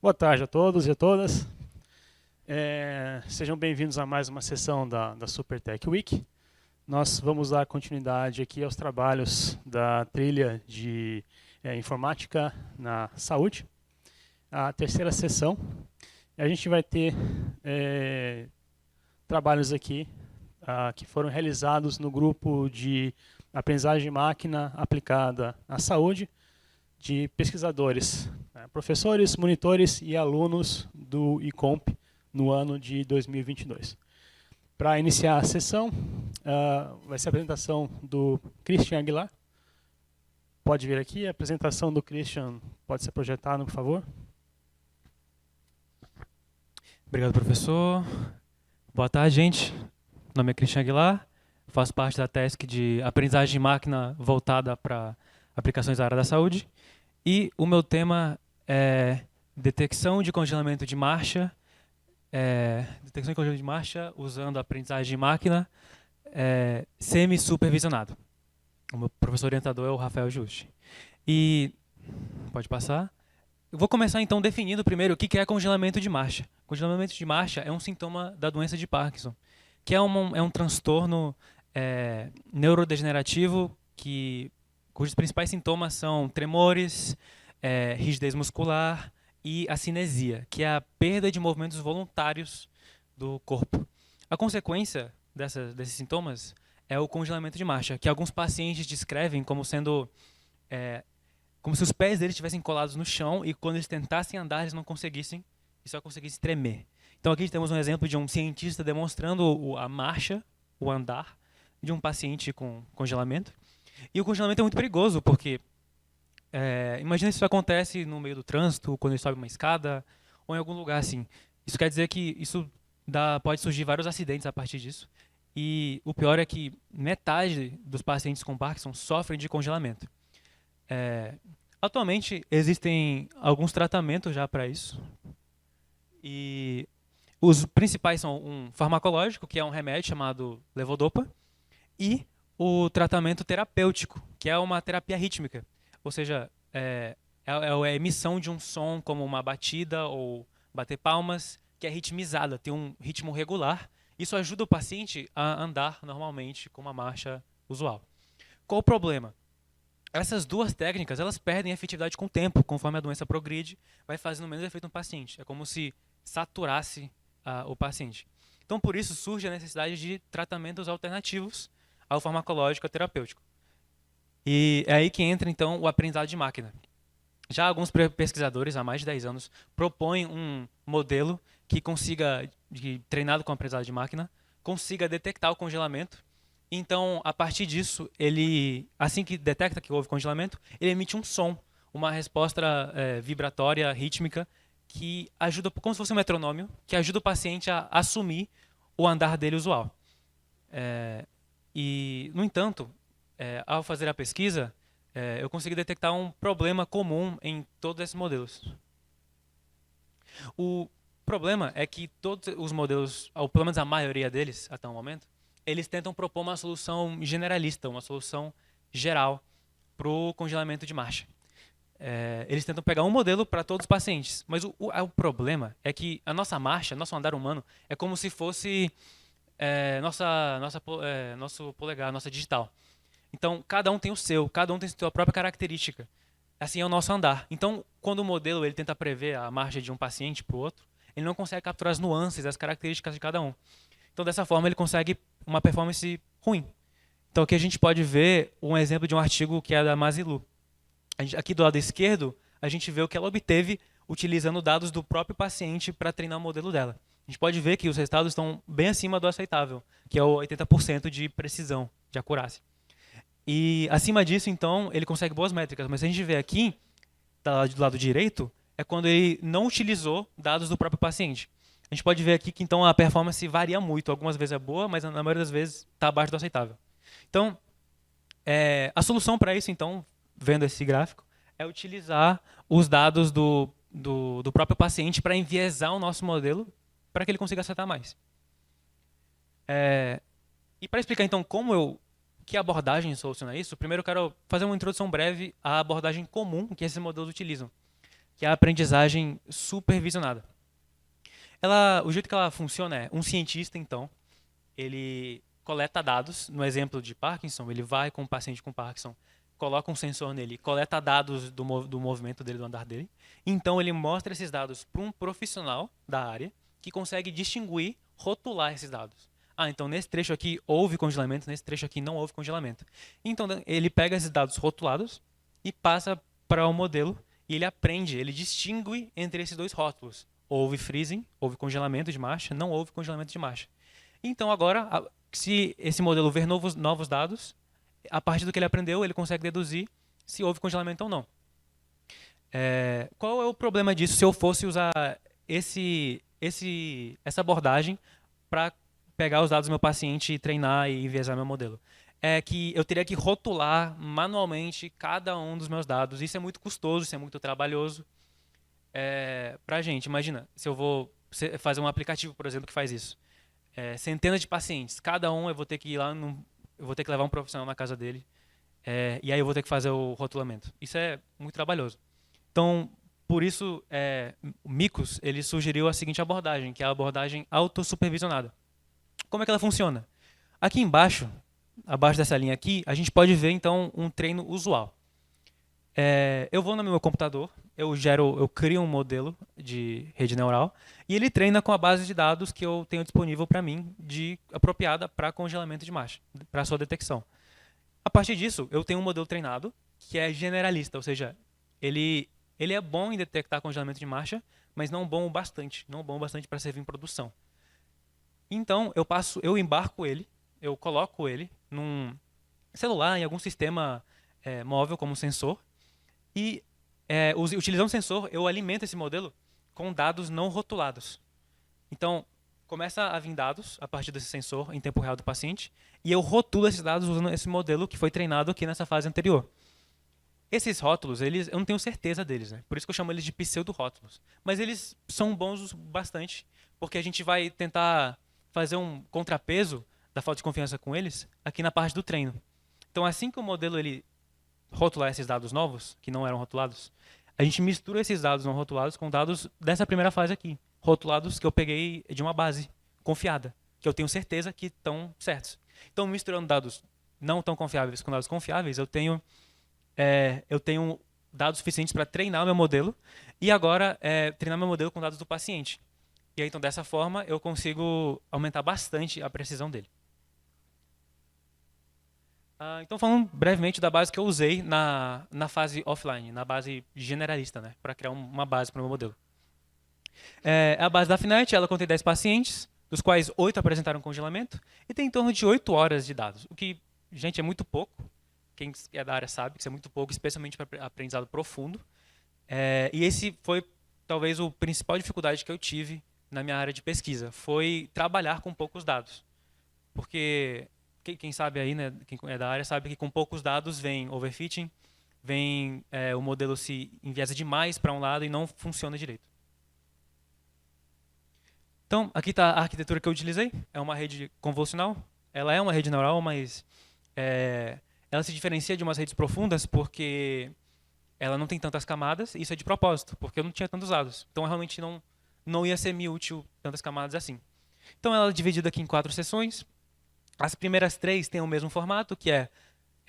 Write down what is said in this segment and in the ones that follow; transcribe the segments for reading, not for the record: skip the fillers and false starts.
Boa tarde a todos e a todas. Sejam bem-vindos a mais uma sessão da SuperTech Week. Nós vamos dar continuidade aqui aos trabalhos da trilha de informática na saúde, a terceira sessão. A gente vai ter trabalhos aqui que foram realizados no grupo de aprendizagem de máquina aplicada à saúde, de pesquisadores, professores, monitores e alunos do ICOMP no ano de 2022. Para iniciar a sessão, vai ser a apresentação do Christian Aguilar. Pode vir aqui, a apresentação do Christian pode ser projetada, por favor. Obrigado, professor. Boa tarde, gente. Meu nome é Christian Aguilar, faço parte da task de aprendizagem de máquina voltada para aplicações da área da saúde. E o meu tema é detecção de congelamento de marcha, usando aprendizagem de máquina semi-supervisionado. O meu professor orientador é o Rafael Juste. E, pode passar. Eu vou começar então definindo primeiro o que é congelamento de marcha. Congelamento de marcha é um sintoma da doença de Parkinson, que é um transtorno neurodegenerativo cujos principais sintomas são tremores, rigidez muscular e a cinesia, que é a perda de movimentos voluntários do corpo. A consequência desses sintomas é o congelamento de marcha, que alguns pacientes descrevem como sendo como se os pés deles estivessem colados no chão e quando eles tentassem andar eles não conseguissem e só conseguissem tremer. Então aqui temos um exemplo de um cientista demonstrando a marcha, o andar de um paciente com congelamento. E o congelamento é muito perigoso, porque imagina se isso acontece no meio do trânsito, quando ele sobe uma escada, ou em algum lugar assim. Isso quer dizer que pode surgir vários acidentes a partir disso. E o pior é que metade dos pacientes com Parkinson sofrem de congelamento. Atualmente, existem alguns tratamentos já para isso. E os principais são um farmacológico, que é um remédio chamado levodopa, e o tratamento terapêutico, que é uma terapia rítmica, ou seja, é a emissão de um som como uma batida ou bater palmas, que é ritmizada, tem um ritmo regular. Isso ajuda o paciente a andar normalmente com uma marcha usual. Qual o problema? Essas duas técnicas elas perdem efetividade com o tempo, conforme a doença progride, vai fazendo menos efeito no paciente. É como se saturasse o paciente. Então, por isso surge a necessidade de tratamentos alternativos ao farmacológico e terapêutico. E é aí que entra, então, o aprendizado de máquina. Já alguns pesquisadores, há mais de 10 anos, propõem um modelo que consiga, treinado com aprendizado de máquina, consiga detectar o congelamento. Então, a partir disso, assim que detecta que houve congelamento, ele emite um som, uma resposta vibratória, rítmica, que ajuda, como se fosse um metronômio, que ajuda o paciente a assumir o andar dele usual. No entanto, ao fazer a pesquisa, eu consegui detectar um problema comum em todos esses modelos. O problema é que todos os modelos, ou pelo menos a maioria deles, até o momento, eles tentam propor uma solução generalista, uma solução geral para o congelamento de marcha. Eles tentam pegar um modelo para todos os pacientes, mas o problema é que a nossa marcha, nosso andar humano, é como se fosse nosso polegar, nossa digital. Então, cada um tem o seu, cada um tem a sua própria característica. Assim é o nosso andar. Então, quando o modelo ele tenta prever a marcha de um paciente para o outro, ele não consegue capturar as nuances, as características de cada um. Então, dessa forma, ele consegue uma performance ruim. Então, aqui a gente pode ver um exemplo de um artigo que é da Mazilu. Aqui do lado esquerdo, a gente vê o que ela obteve utilizando dados do próprio paciente para treinar o modelo dela. A gente pode ver que os resultados estão bem acima do aceitável, que é o 80% de precisão, de acurácia. E acima disso, então, ele consegue boas métricas. Mas se a gente vê aqui, do lado direito, é quando ele não utilizou dados do próprio paciente. A gente pode ver aqui que então a performance varia muito. Algumas vezes é boa, mas na maioria das vezes está abaixo do aceitável. Então, a solução para isso, então, vendo esse gráfico, é utilizar os dados do próprio paciente para enviesar o nosso modelo para que ele consiga acertar mais. E para explicar, então, que abordagem soluciona isso, primeiro eu quero fazer uma introdução breve à abordagem comum que esses modelos utilizam. que é a aprendizagem supervisionada. O jeito que ela funciona é, um cientista, então, ele coleta dados, no exemplo de Parkinson, ele vai com um paciente com Parkinson, coloca um sensor nele, coleta dados do movimento dele, do andar dele, então ele mostra esses dados para um profissional da área, que consegue distinguir, rotular esses dados. Então nesse trecho aqui houve congelamento, nesse trecho aqui não houve congelamento. Então ele pega esses dados rotulados e passa para o modelo e ele aprende, ele distingue entre esses dois rótulos. Houve freezing, houve congelamento de marcha, não houve congelamento de marcha. Então agora, se esse modelo ver novos dados, a partir do que ele aprendeu, ele consegue deduzir se houve congelamento ou não. Qual é o problema disso se eu fosse usar essa abordagem para pegar os dados do meu paciente e treinar e enviesar meu modelo? É que eu teria que rotular manualmente cada um dos meus dados. Isso é muito custoso, isso é muito trabalhoso para a gente. Imagina, se eu vou fazer um aplicativo, por exemplo, que faz isso. Centenas de pacientes, cada um eu vou ter que ir lá, eu vou ter que levar um profissional na casa dele, e aí eu vou ter que fazer o rotulamento. Isso é muito trabalhoso. Então, por isso, o Mikos ele sugeriu a seguinte abordagem, que é a abordagem autossupervisionada. Como é que ela funciona? Aqui embaixo, abaixo dessa linha aqui, a gente pode ver então um treino usual. Eu vou no meu computador, eu crio um modelo de rede neural e ele treina com a base de dados que eu tenho disponível para mim, apropriada para congelamento de marcha, para sua detecção. A partir disso, eu tenho um modelo treinado que é generalista, ou seja, ele é bom em detectar congelamento de marcha, mas não bom o bastante para servir em produção. Então, eu embarco ele, eu coloco ele num celular, em algum sistema móvel como sensor, e utilizando o sensor, eu alimento esse modelo com dados não rotulados. Então, começa a vir dados a partir desse sensor em tempo real do paciente, e eu rotulo esses dados usando esse modelo que foi treinado aqui nessa fase anterior. Esses rótulos, eu não tenho certeza deles, né? Por isso que eu chamo eles de pseudo-rótulos. Mas eles são bons bastante, porque a gente vai tentar fazer um contrapeso da falta de confiança com eles aqui na parte do treino. Então, assim que o modelo ele rotular esses dados novos, que não eram rotulados, a gente mistura esses dados não rotulados com dados dessa primeira fase aqui, rotulados que eu peguei de uma base confiada, que eu tenho certeza que estão certos. Então, misturando dados não tão confiáveis com dados confiáveis, eu tenho dados suficientes para treinar o meu modelo e agora treinar meu modelo com dados do paciente. E aí, então, dessa forma, eu consigo aumentar bastante a precisão dele. Então, falando brevemente da base que eu usei na fase offline, na base generalista, né, para criar uma base para o meu modelo. A base da Finet, ela contém 10 pacientes, dos quais 8 apresentaram congelamento, e tem em torno de 8 horas de dados, o que, gente, é muito pouco. Quem é da área sabe que isso é muito pouco, especialmente para aprendizado profundo. E esse foi, talvez, a principal dificuldade que eu tive na minha área de pesquisa, foi trabalhar com poucos dados. Porque quem sabe aí, né, quem é da área, sabe que com poucos dados vem overfitting, vem o modelo se enviesa demais para um lado e não funciona direito. Então, aqui está a arquitetura que eu utilizei. É uma rede convolucional. Ela é uma rede neural, mas ela se diferencia de umas redes profundas porque ela não tem tantas camadas, e isso é de propósito, porque eu não tinha tantos dados. Então, realmente não ia ser me útil tantas camadas assim. Então, ela é dividida aqui em 4 seções. As primeiras 3 têm o mesmo formato, que é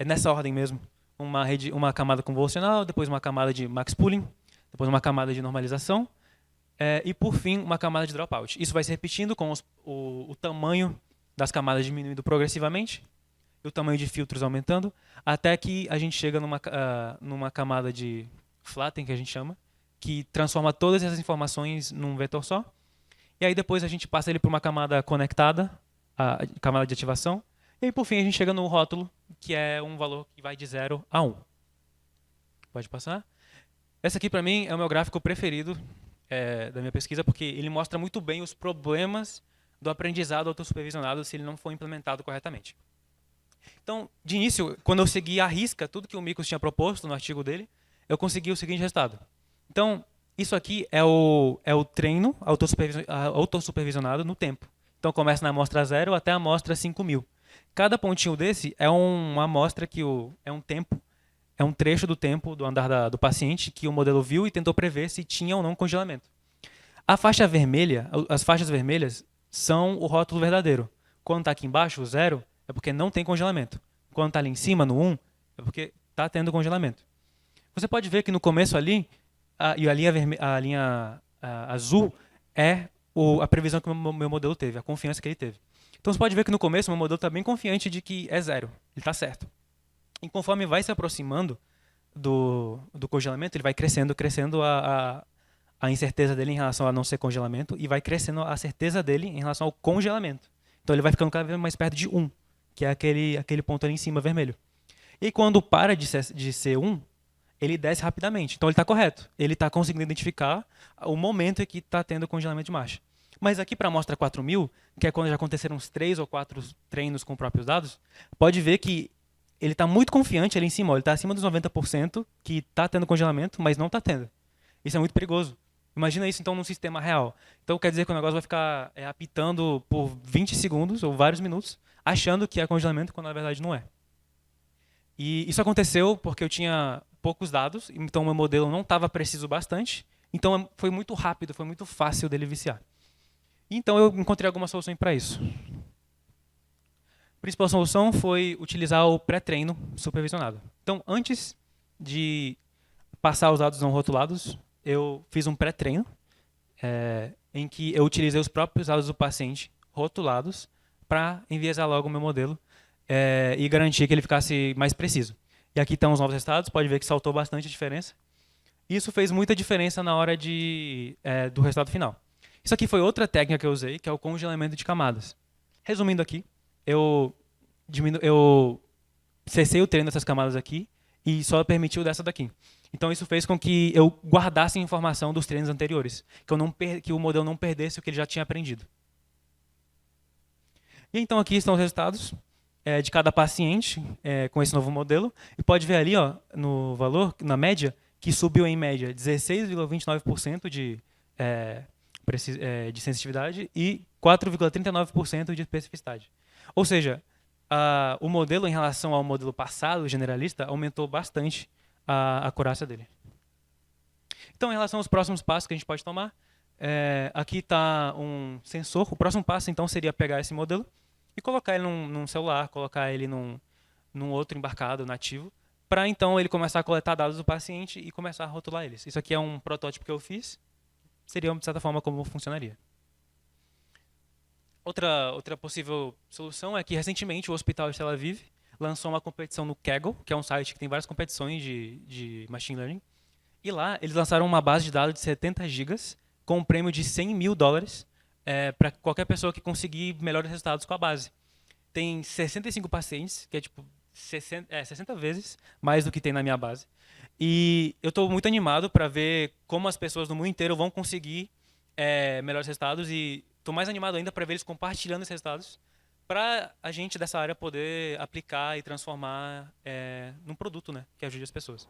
nessa ordem mesmo. Uma camada convolucional, depois uma camada de max pooling, depois uma camada de normalização, e, por fim, uma camada de dropout. Isso vai se repetindo com o tamanho das camadas diminuindo progressivamente, e o tamanho de filtros aumentando, até que a gente chega numa camada de flatten, que a gente chama, que transforma todas essas informações num vetor só. E aí depois a gente passa ele para uma camada conectada, a camada de ativação. E aí, por fim, a gente chega no rótulo, que é um valor que vai de 0 a 1. Pode passar? Esse aqui, para mim, é o meu gráfico preferido da minha pesquisa, porque ele mostra muito bem os problemas do aprendizado autossupervisionado se ele não for implementado corretamente. Então, de início, quando eu segui à risca tudo que o Mikos tinha proposto no artigo dele, eu consegui o seguinte resultado. Então, isso aqui é o treino autossupervisionado no tempo. Então, começa na amostra 0 até a amostra 5.000. Cada pontinho desse é uma amostra que é um tempo é um trecho do tempo do andar do paciente que o modelo viu e tentou prever se tinha ou não congelamento. A faixa vermelha, as faixas vermelhas são o rótulo verdadeiro. Quando está aqui embaixo, o 0, é porque não tem congelamento. Quando está ali em cima, no 1, é porque está tendo congelamento. Você pode ver que no começo ali, a linha azul é a previsão que o meu modelo teve, a confiança que ele teve. Então você pode ver que no começo o meu modelo está bem confiante de que é 0, ele está certo. E conforme vai se aproximando do congelamento, ele vai crescendo a incerteza dele em relação a não ser congelamento e vai crescendo a certeza dele em relação ao congelamento. Então ele vai ficando cada vez mais perto de 1, que é aquele ponto ali em cima vermelho. E quando para de ser 1, ele desce rapidamente. Então ele está correto. Ele está conseguindo identificar o momento em que está tendo congelamento de marcha. Mas aqui para a amostra 4000, que é quando já aconteceram uns 3 ou 4 treinos com próprios dados, pode ver que ele está muito confiante ali em cima. Ele está acima dos 90% que está tendo congelamento, mas não está tendo. Isso é muito perigoso. Imagina isso então num sistema real. Então quer dizer que o negócio vai ficar apitando por 20 segundos ou vários minutos, achando que é congelamento, quando na verdade não é. E isso aconteceu porque eu tinha poucos dados, então o meu modelo não estava preciso bastante, então foi muito rápido, foi muito fácil dele viciar. Então eu encontrei alguma solução para isso. A principal solução foi utilizar o pré-treino supervisionado. Então, antes de passar os dados não rotulados, eu fiz um pré-treino em que eu utilizei os próprios dados do paciente rotulados para enviesar logo o meu modelo e garantir que ele ficasse mais preciso. E aqui estão os novos resultados, pode ver que saltou bastante a diferença. Isso fez muita diferença na hora do resultado final. Isso aqui foi outra técnica que eu usei, que é o congelamento de camadas. Resumindo aqui, eu cessei o treino dessas camadas aqui e só permitiu dessa daqui. Então isso fez com que eu guardasse informação dos treinos anteriores, que o modelo não perdesse o que ele já tinha aprendido. E então aqui estão os resultados de cada paciente com esse novo modelo. E pode ver ali, no valor, na média, que subiu em média 16,29% de sensitividade e 4,39% de especificidade. Ou seja, o modelo em relação ao modelo passado, generalista, aumentou bastante a acurácia dele. Então, em relação aos próximos passos que a gente pode tomar, aqui está um sensor. O próximo passo, então, seria pegar esse modelo e colocar ele num celular, colocar ele num outro embarcado nativo, para então ele começar a coletar dados do paciente e começar a rotular eles. Isso aqui é um protótipo que eu fiz, seria, de certa forma, como funcionaria. Outra possível solução é que, recentemente, o Hospital de Tel Aviv lançou uma competição no Kaggle, que é um site que tem várias competições de machine learning. E lá, eles lançaram uma base de dados de 70 gigas com um prêmio de $100 mil para qualquer pessoa que conseguir melhores resultados com a base. Tem 65 pacientes, que é tipo 60 vezes mais do que tem na minha base. E eu estou muito animado para ver como as pessoas no mundo inteiro vão conseguir melhores resultados, e estou mais animado ainda para ver eles compartilhando esses resultados para a gente dessa área poder aplicar e transformar num produto, né, que ajude as pessoas.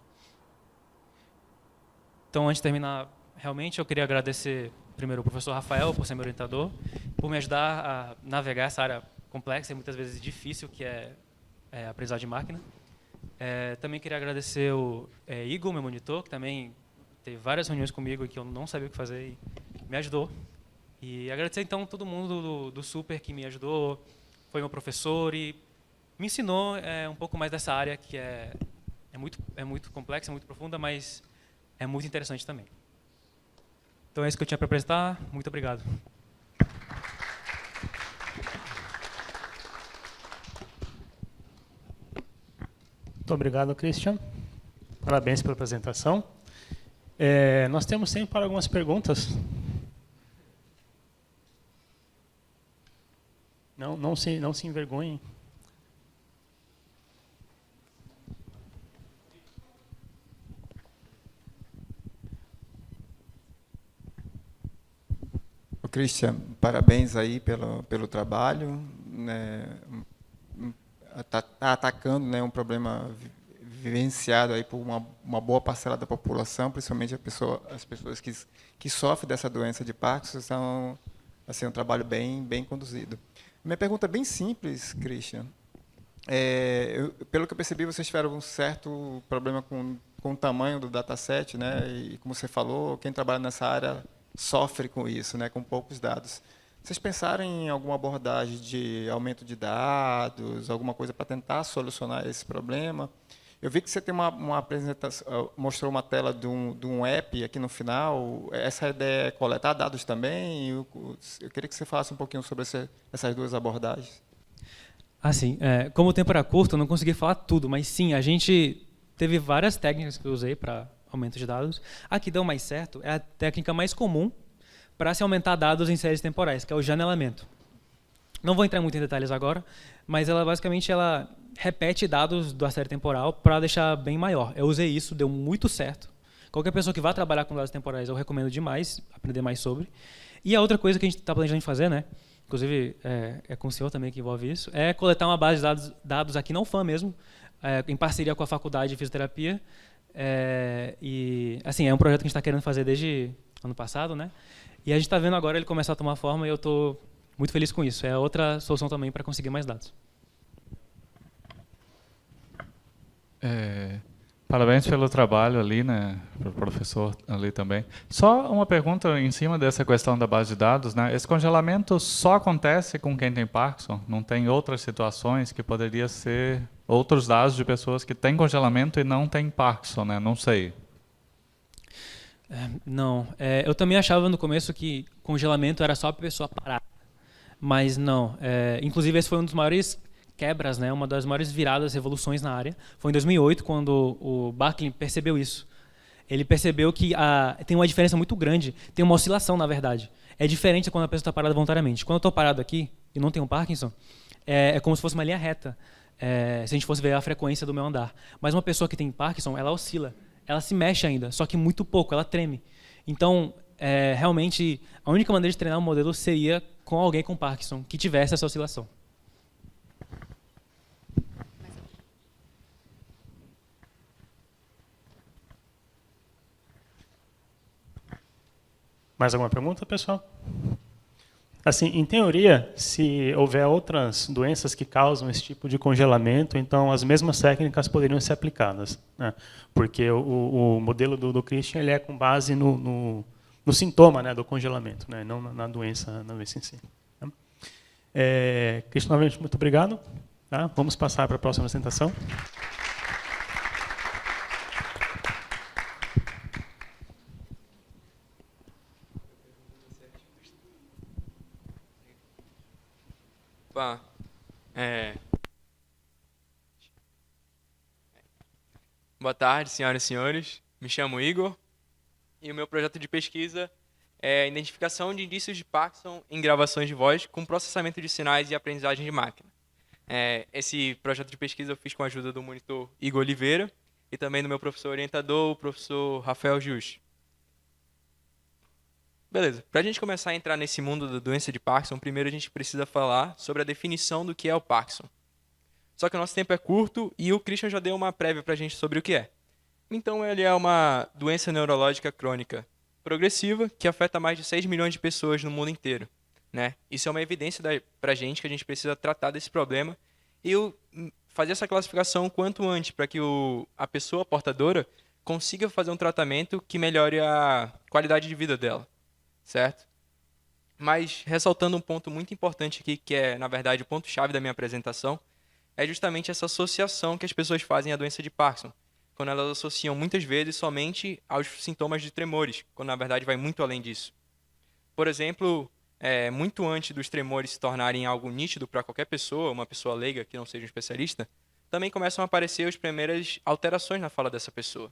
Então, antes de terminar, realmente eu queria agradecer primeiro ao professor Rafael por ser meu orientador, por me ajudar a navegar essa área complexa e muitas vezes difícil, que é a aprendizagem de máquina. Também queria agradecer o Igor, meu monitor, que também teve várias reuniões comigo e que eu não sabia o que fazer e me ajudou. E agradecer, então, todo mundo do Super que me ajudou, foi meu professor e me ensinou um pouco mais dessa área, que é muito complexa, muito profunda, mas é muito interessante também. Então é isso que eu tinha para apresentar. Muito obrigado. Muito obrigado, Christian. Parabéns pela apresentação. Nós temos tempo para algumas perguntas. Não se envergonhem. Christian, parabéns aí pelo trabalho, né, atacando, né, um problema vivenciado aí por uma boa parcela da população, principalmente as pessoas que sofrem dessa doença de Parkinson. São assim, um trabalho bem conduzido. Minha pergunta é bem simples, Christian. Pelo que eu percebi, vocês tiveram um certo problema com o tamanho do dataset, né? E como você falou, quem trabalha nessa área sofre com isso, né? Com poucos dados. Vocês pensaram em alguma abordagem de aumento de dados, alguma coisa para tentar solucionar esse problema? Eu vi que você tem uma apresentação, mostrou uma tela de um app aqui no final. Essa ideia é coletar dados também? Eu queria que você falasse um pouquinho sobre essas duas abordagens. Assim, como o tempo era curto, eu não consegui falar tudo, mas sim, a gente teve várias técnicas que eu usei para aumento de dados. A que deu mais certo é a técnica mais comum para se aumentar dados em séries temporais, que é o janelamento. Não vou entrar muito em detalhes agora, mas ela basicamente repete dados da série temporal para deixar bem maior. Eu usei isso, deu muito certo. Qualquer pessoa que vá trabalhar com dados temporais, eu recomendo demais aprender mais sobre. E a outra coisa que a gente está planejando fazer, né? Inclusive é com o senhor também que envolve isso, é coletar uma base de dados aqui na UFAM mesmo, em parceria com a Faculdade de Fisioterapia. E assim, é um projeto que a gente está querendo fazer desde ano passado, né? E a gente está vendo agora ele começar a tomar forma e eu estou muito feliz com isso. É outra solução também para conseguir mais dados. Parabéns pelo trabalho ali, né, para o professor ali também. Só uma pergunta em cima dessa questão da base de dados, né? Esse congelamento só acontece com quem tem Parkinson? Não tem outras situações que poderia ser outros dados de pessoas que têm congelamento e não têm Parkinson, né? Não sei. Não. Eu também achava no começo que congelamento era só para a pessoa parar. Mas não. Inclusive, esse foi um dos maiores quebras, né? Uma das maiores viradas, revoluções na área. Foi em 2008, quando o Barkley percebeu isso. Ele percebeu que tem uma diferença muito grande, tem uma oscilação, na verdade. É diferente quando a pessoa está parada voluntariamente. Quando eu estou parado aqui e não tenho Parkinson, é como se fosse uma linha reta, se a gente fosse ver a frequência do meu andar. Mas uma pessoa que tem Parkinson, ela oscila. Ela se mexe ainda, só que muito pouco, ela treme. Então, realmente, a única maneira de treinar o modelo seria com alguém com Parkinson, que tivesse essa oscilação. Mais alguma pergunta, pessoal? Assim, em teoria, se houver outras doenças que causam esse tipo de congelamento, então as mesmas técnicas poderiam ser aplicadas, né? Porque o modelo do Christian ele é com base no sintoma, né, do congelamento, né, não na doença em si. Tá? Christian, novamente, muito obrigado. Tá? Vamos passar para a próxima apresentação. Boa tarde, senhoras e senhores. Me chamo Igor e o meu projeto de pesquisa é a identificação de indícios de Parkinson em gravações de voz com processamento de sinais e aprendizagem de máquina. Esse projeto de pesquisa eu fiz com a ajuda do monitor Igor Oliveira e também do meu professor orientador, o professor Rafael Gius. Beleza, para a gente começar a entrar nesse mundo da doença de Parkinson, primeiro a gente precisa falar sobre a definição do que é o Parkinson. Só que o nosso tempo é curto e o Christian já deu uma prévia para a gente sobre o que é. Então, ele é uma doença neurológica crônica progressiva que afeta mais de 6 milhões de pessoas no mundo inteiro, né? Isso é uma evidência para a gente que precisa tratar desse problema e fazer essa classificação quanto antes para que a pessoa portadora consiga fazer um tratamento que melhore a qualidade de vida dela, certo? Mas, ressaltando um ponto muito importante aqui, que é, na verdade, o ponto-chave da minha apresentação, é justamente essa associação que as pessoas fazem à doença de Parkinson, quando elas associam muitas vezes somente aos sintomas de tremores, quando na verdade vai muito além disso. Por exemplo, muito antes dos tremores se tornarem algo nítido para qualquer pessoa, uma pessoa leiga que não seja um especialista, também começam a aparecer as primeiras alterações na fala dessa pessoa.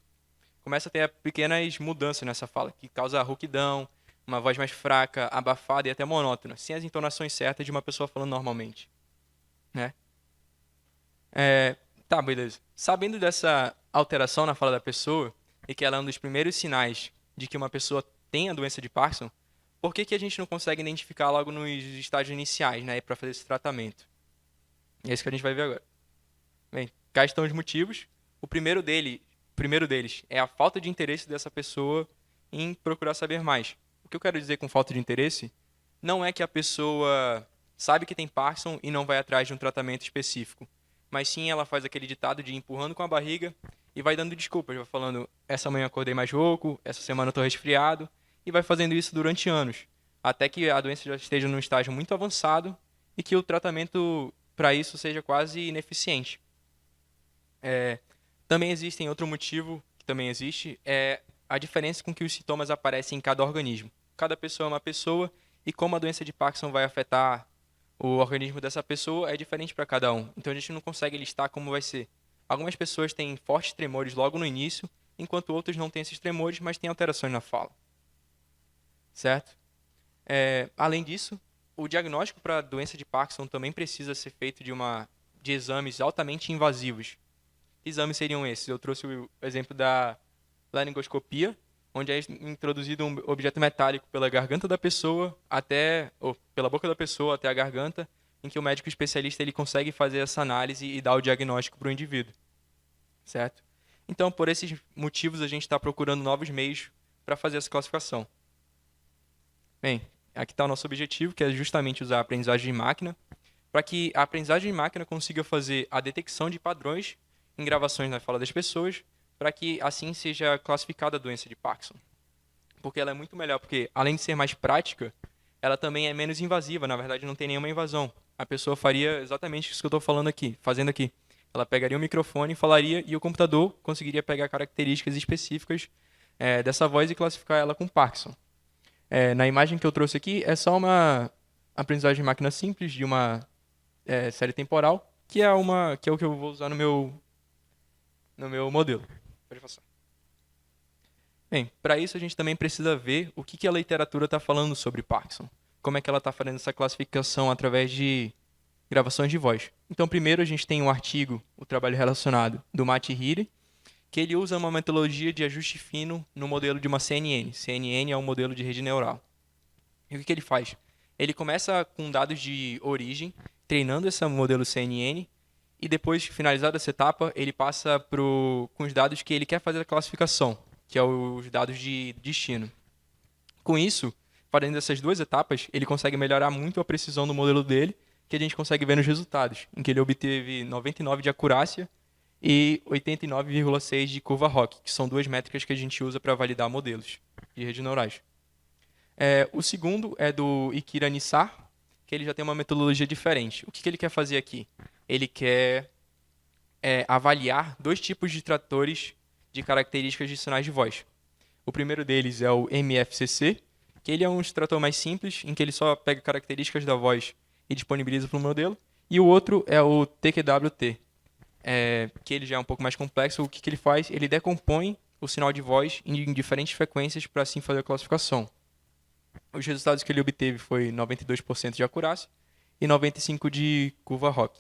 Começa a ter pequenas mudanças nessa fala, que causa rouquidão, uma voz mais fraca, abafada e até monótona, sem as entonações certas de uma pessoa falando normalmente, né? Tá, beleza. Sabendo dessa alteração na fala da pessoa e que ela é um dos primeiros sinais de que uma pessoa tem a doença de Parkinson, por que a gente não consegue identificar logo nos estágios iniciais, né, para fazer esse tratamento? É isso que a gente vai ver agora. Bem, cá estão os motivos. O primeiro deles é a falta de interesse dessa pessoa em procurar saber mais. O que eu quero dizer com falta de interesse não é que a pessoa sabe que tem Parkinson e não vai atrás de um tratamento específico, mas sim ela faz aquele ditado de ir empurrando com a barriga e vai dando desculpas, vai falando, essa manhã acordei mais rouco, essa semana eu estou resfriado, e vai fazendo isso durante anos, até que a doença já esteja num estágio muito avançado e que o tratamento para isso seja quase ineficiente. Também existem outro motivo que também existe, é a diferença com que os sintomas aparecem em cada organismo. Cada pessoa é uma pessoa e como a doença de Parkinson vai afetar o organismo dessa pessoa é diferente para cada um. Então a gente não consegue listar como vai ser. Algumas pessoas têm fortes tremores logo no início, enquanto outros não têm esses tremores, mas têm alterações na fala. Certo? Além disso, o diagnóstico para a doença de Parkinson também precisa ser feito de exames altamente invasivos. Que exames seriam esses? Eu trouxe o exemplo da laringoscopia, onde é introduzido um objeto metálico pela garganta da pessoa ou pela boca da pessoa até a garganta, em que o médico especialista ele consegue fazer essa análise e dar o diagnóstico para o indivíduo. Certo? Então, por esses motivos, a gente está procurando novos meios para fazer essa classificação. Bem, aqui está o nosso objetivo, que é justamente usar a aprendizagem de máquina, para que a aprendizagem de máquina consiga fazer a detecção de padrões em gravações na fala das pessoas, para que assim seja classificada a doença de Parkinson. Porque ela é muito melhor, porque além de ser mais prática, ela também é menos invasiva, na verdade não tem nenhuma invasão. A pessoa faria exatamente isso que eu estou fazendo aqui. Ela pegaria o microfone, falaria e o computador conseguiria pegar características específicas dessa voz e classificar ela com Parkinson. Na imagem que eu trouxe aqui é só uma aprendizagem de máquina simples de uma série temporal, que é o que eu vou usar no meu modelo. Pode passar. Bem, para isso a gente também precisa ver o que a literatura está falando sobre Parkinson. Como é que ela está fazendo essa classificação através de gravações de voz. Então, primeiro a gente tem um artigo, o trabalho relacionado, do Matt Healy, que ele usa uma metodologia de ajuste fino no modelo de uma CNN. CNN é um modelo de rede neural. E o que ele faz? Ele começa com dados de origem, treinando esse modelo CNN, e depois de finalizada essa etapa, ele passa com os dados que ele quer fazer a classificação, que é os dados de destino. Com isso, fazendo essas duas etapas, ele consegue melhorar muito a precisão do modelo dele, que a gente consegue ver nos resultados, em que ele obteve 99 de acurácia e 89,6 de curva ROC, que são duas métricas que a gente usa para validar modelos de redes neurais. O segundo é do Ikira Nissar, que ele já tem uma metodologia diferente. O que ele quer fazer aqui? Ele quer avaliar dois tipos de tratores de características de sinais de voz. O primeiro deles é o MFCC, que ele é um extrator mais simples, em que ele só pega características da voz e disponibiliza para o modelo. E o outro é o TQWT, que ele já é um pouco mais complexo. O que ele faz? Ele decompõe o sinal de voz em diferentes frequências para assim fazer a classificação. Os resultados que ele obteve foi 92% de acurácia e 95% de curva ROC.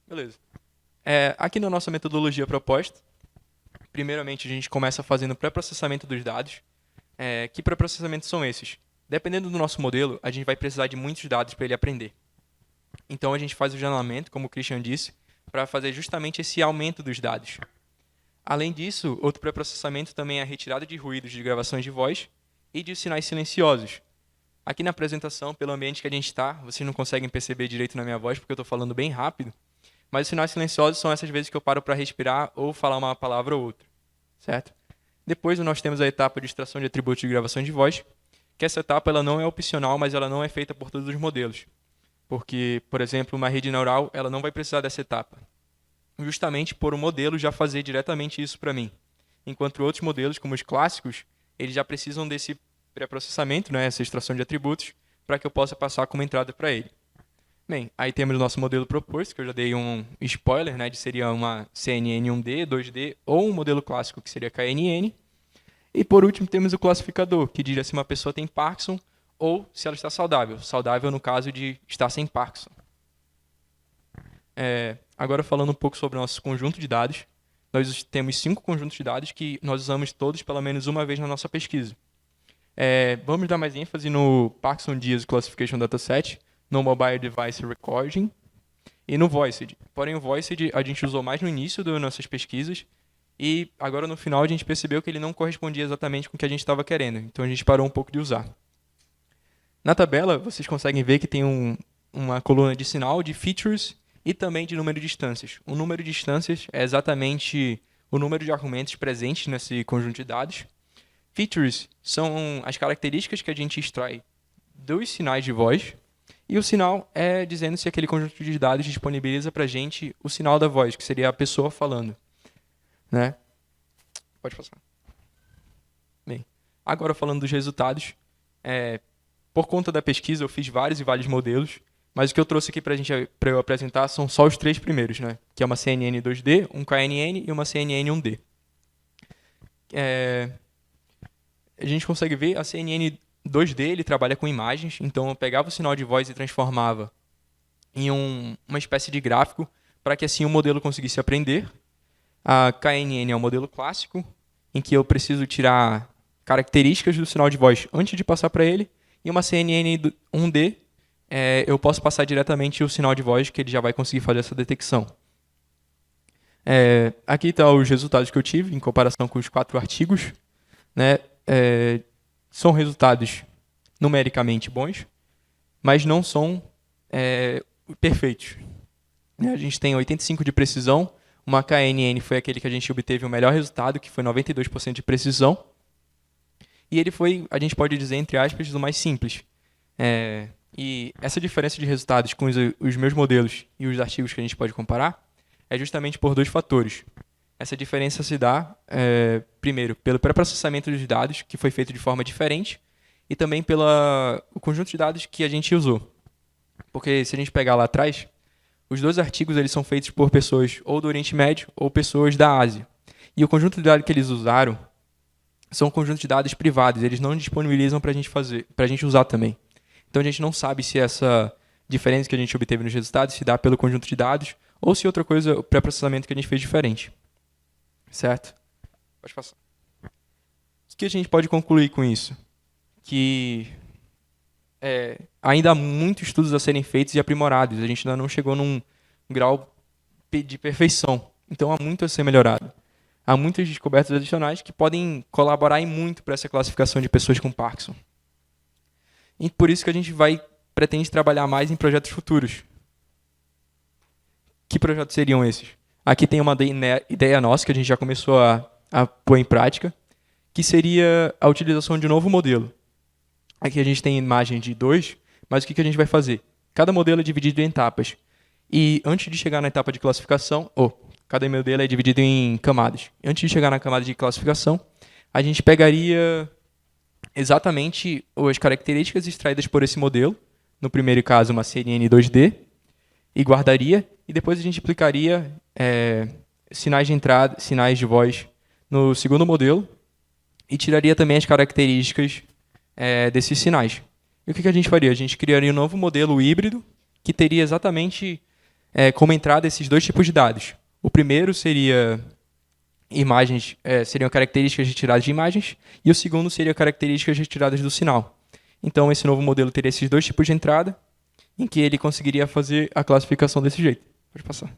Beleza. Aqui na nossa metodologia proposta, primeiramente a gente começa fazendo pré-processamento dos dados. Que pré-processamentos são esses? Dependendo do nosso modelo, a gente vai precisar de muitos dados para ele aprender. Então a gente faz o janelamento, como o Christian disse, para fazer justamente esse aumento dos dados. Além disso, outro pré-processamento também é a retirada de ruídos de gravações de voz e de sinais silenciosos. Aqui na apresentação, pelo ambiente que a gente está, vocês não conseguem perceber direito na minha voz porque eu estou falando bem rápido, mas os sinais silenciosos são essas vezes que eu paro para respirar ou falar uma palavra ou outra, certo? Depois nós temos a etapa de extração de atributos de gravações de voz, que essa etapa ela não é opcional, mas ela não é feita por todos os modelos. Porque, por exemplo, uma rede neural ela não vai precisar dessa etapa. Justamente por o modelo já fazer diretamente isso para mim. Enquanto outros modelos, como os clássicos, eles já precisam desse pré-processamento, essa extração de atributos, para que eu possa passar como entrada para ele. Bem, aí temos o nosso modelo proposto, que eu já dei um spoiler, de seria uma CNN 1D, 2D, ou um modelo clássico, que seria KNN. E por último temos o classificador, que diria se uma pessoa tem Parkinson ou se ela está saudável. Saudável no caso de estar sem Parkinson. Agora falando um pouco sobre o nosso conjunto de dados. Nós temos 5 conjuntos de dados que nós usamos todos pelo menos uma vez na nossa pesquisa. Vamos dar mais ênfase no Parkinson Disease Classification Dataset, no Mobile Device Recording e no Voiced. Porém, o Voiced a gente usou mais no início das nossas pesquisas e agora no final a gente percebeu que ele não correspondia exatamente com o que a gente estava querendo. Então a gente parou um pouco de usar. Na tabela, vocês conseguem ver que tem uma coluna de sinal de features e também de número de instâncias. O número de instâncias é exatamente o número de argumentos presentes nesse conjunto de dados. Features são as características que a gente extrai dos sinais de voz, e o sinal é dizendo se aquele conjunto de dados disponibiliza para a gente o sinal da voz, que seria a pessoa falando. Né? Pode passar. Bem, agora falando dos resultados, por conta da pesquisa eu fiz vários e vários modelos, mas o que eu trouxe aqui para eu apresentar são só os 3 primeiros, né? Que é uma CNN 2D, um KNN e uma CNN 1D. A gente consegue ver a CNN 2D, ele trabalha com imagens, então eu pegava o sinal de voz e transformava em uma espécie de gráfico para que assim o modelo conseguisse aprender. A KNN é um modelo clássico, em que eu preciso tirar características do sinal de voz antes de passar para ele, e uma CNN 1D, eu posso passar diretamente o sinal de voz, que ele já vai conseguir fazer essa detecção. Aqui estão os resultados que eu tive, em comparação com os 4 artigos. Né? São resultados numericamente bons, mas não são perfeitos. A gente tem 85% de precisão, uma KNN foi aquele que a gente obteve o melhor resultado, que foi 92% de precisão, e ele foi, a gente pode dizer, entre aspas, o mais simples. E essa diferença de resultados com os meus modelos e os artigos que a gente pode comparar é justamente por 2 fatores. Essa diferença se dá, primeiro, pelo pré-processamento dos dados, que foi feito de forma diferente, e também pelo conjunto de dados que a gente usou. Porque se a gente pegar lá atrás, os 2 artigos eles são feitos por pessoas ou do Oriente Médio ou pessoas da Ásia. E o conjunto de dados que eles usaram são conjuntos de dados privados, eles não disponibilizam para a gente usar também. Então a gente não sabe se essa diferença que a gente obteve nos resultados se dá pelo conjunto de dados ou se outra coisa, o pré-processamento que a gente fez diferente. Certo? Pode passar. O que a gente pode concluir com isso? Que ainda há muitos estudos a serem feitos e aprimorados. A gente ainda não chegou num grau de perfeição. Então há muito a ser melhorado. Há muitas descobertas adicionais que podem colaborar muito para essa classificação de pessoas com Parkinson. E por isso que a gente pretende trabalhar mais em projetos futuros. Que projetos seriam esses? Aqui tem uma ideia nossa que a gente já começou a pôr em prática, que seria a utilização de um novo modelo. Aqui a gente tem imagem de 2, mas o que a gente vai fazer? Cada modelo é dividido em etapas. E antes de chegar na etapa de classificação, cada modelo é dividido em camadas. Antes de chegar na camada de classificação, a gente pegaria exatamente as características extraídas por esse modelo, no primeiro caso uma CNN 2D, e guardaria, e depois a gente aplicaria sinais de entrada, sinais de voz no segundo modelo, e tiraria também as características desses sinais. E o que a gente faria? A gente criaria um novo modelo híbrido, que teria exatamente como entrada esses 2 tipos de dados. O primeiro seria imagens, seriam características retiradas de imagens, e o segundo seria características retiradas do sinal. Então, esse novo modelo teria esses 2 tipos de entrada, em que ele conseguiria fazer a classificação desse jeito. Pode passar.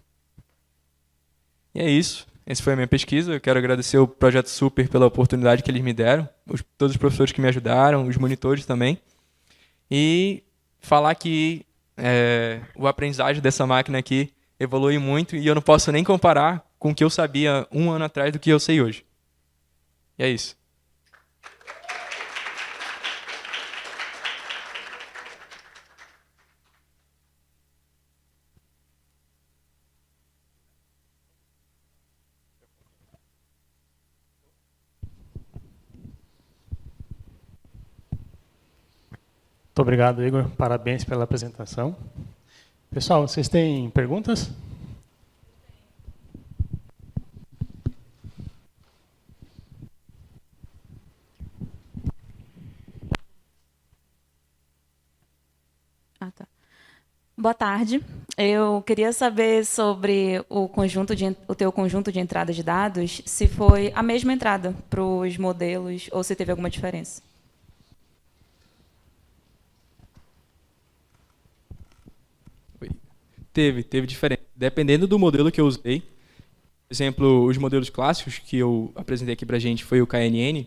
E é isso. Essa foi a minha pesquisa. Eu quero agradecer o Projeto Super pela oportunidade que eles me deram, todos os professores que me ajudaram, os monitores também. E falar que o aprendizagem dessa máquina aqui evolui muito e eu não posso nem comparar com o que eu sabia 1 ano atrás do que eu sei hoje. E é isso. Muito obrigado, Igor. Parabéns pela apresentação. Pessoal, vocês têm perguntas? Tá. Boa tarde. Eu queria saber sobre o teu conjunto de entrada de dados, se foi a mesma entrada para os modelos ou se teve alguma diferença. Teve diferença. Dependendo do modelo que eu usei, por exemplo, os modelos clássicos que eu apresentei aqui para a gente foi o KNN,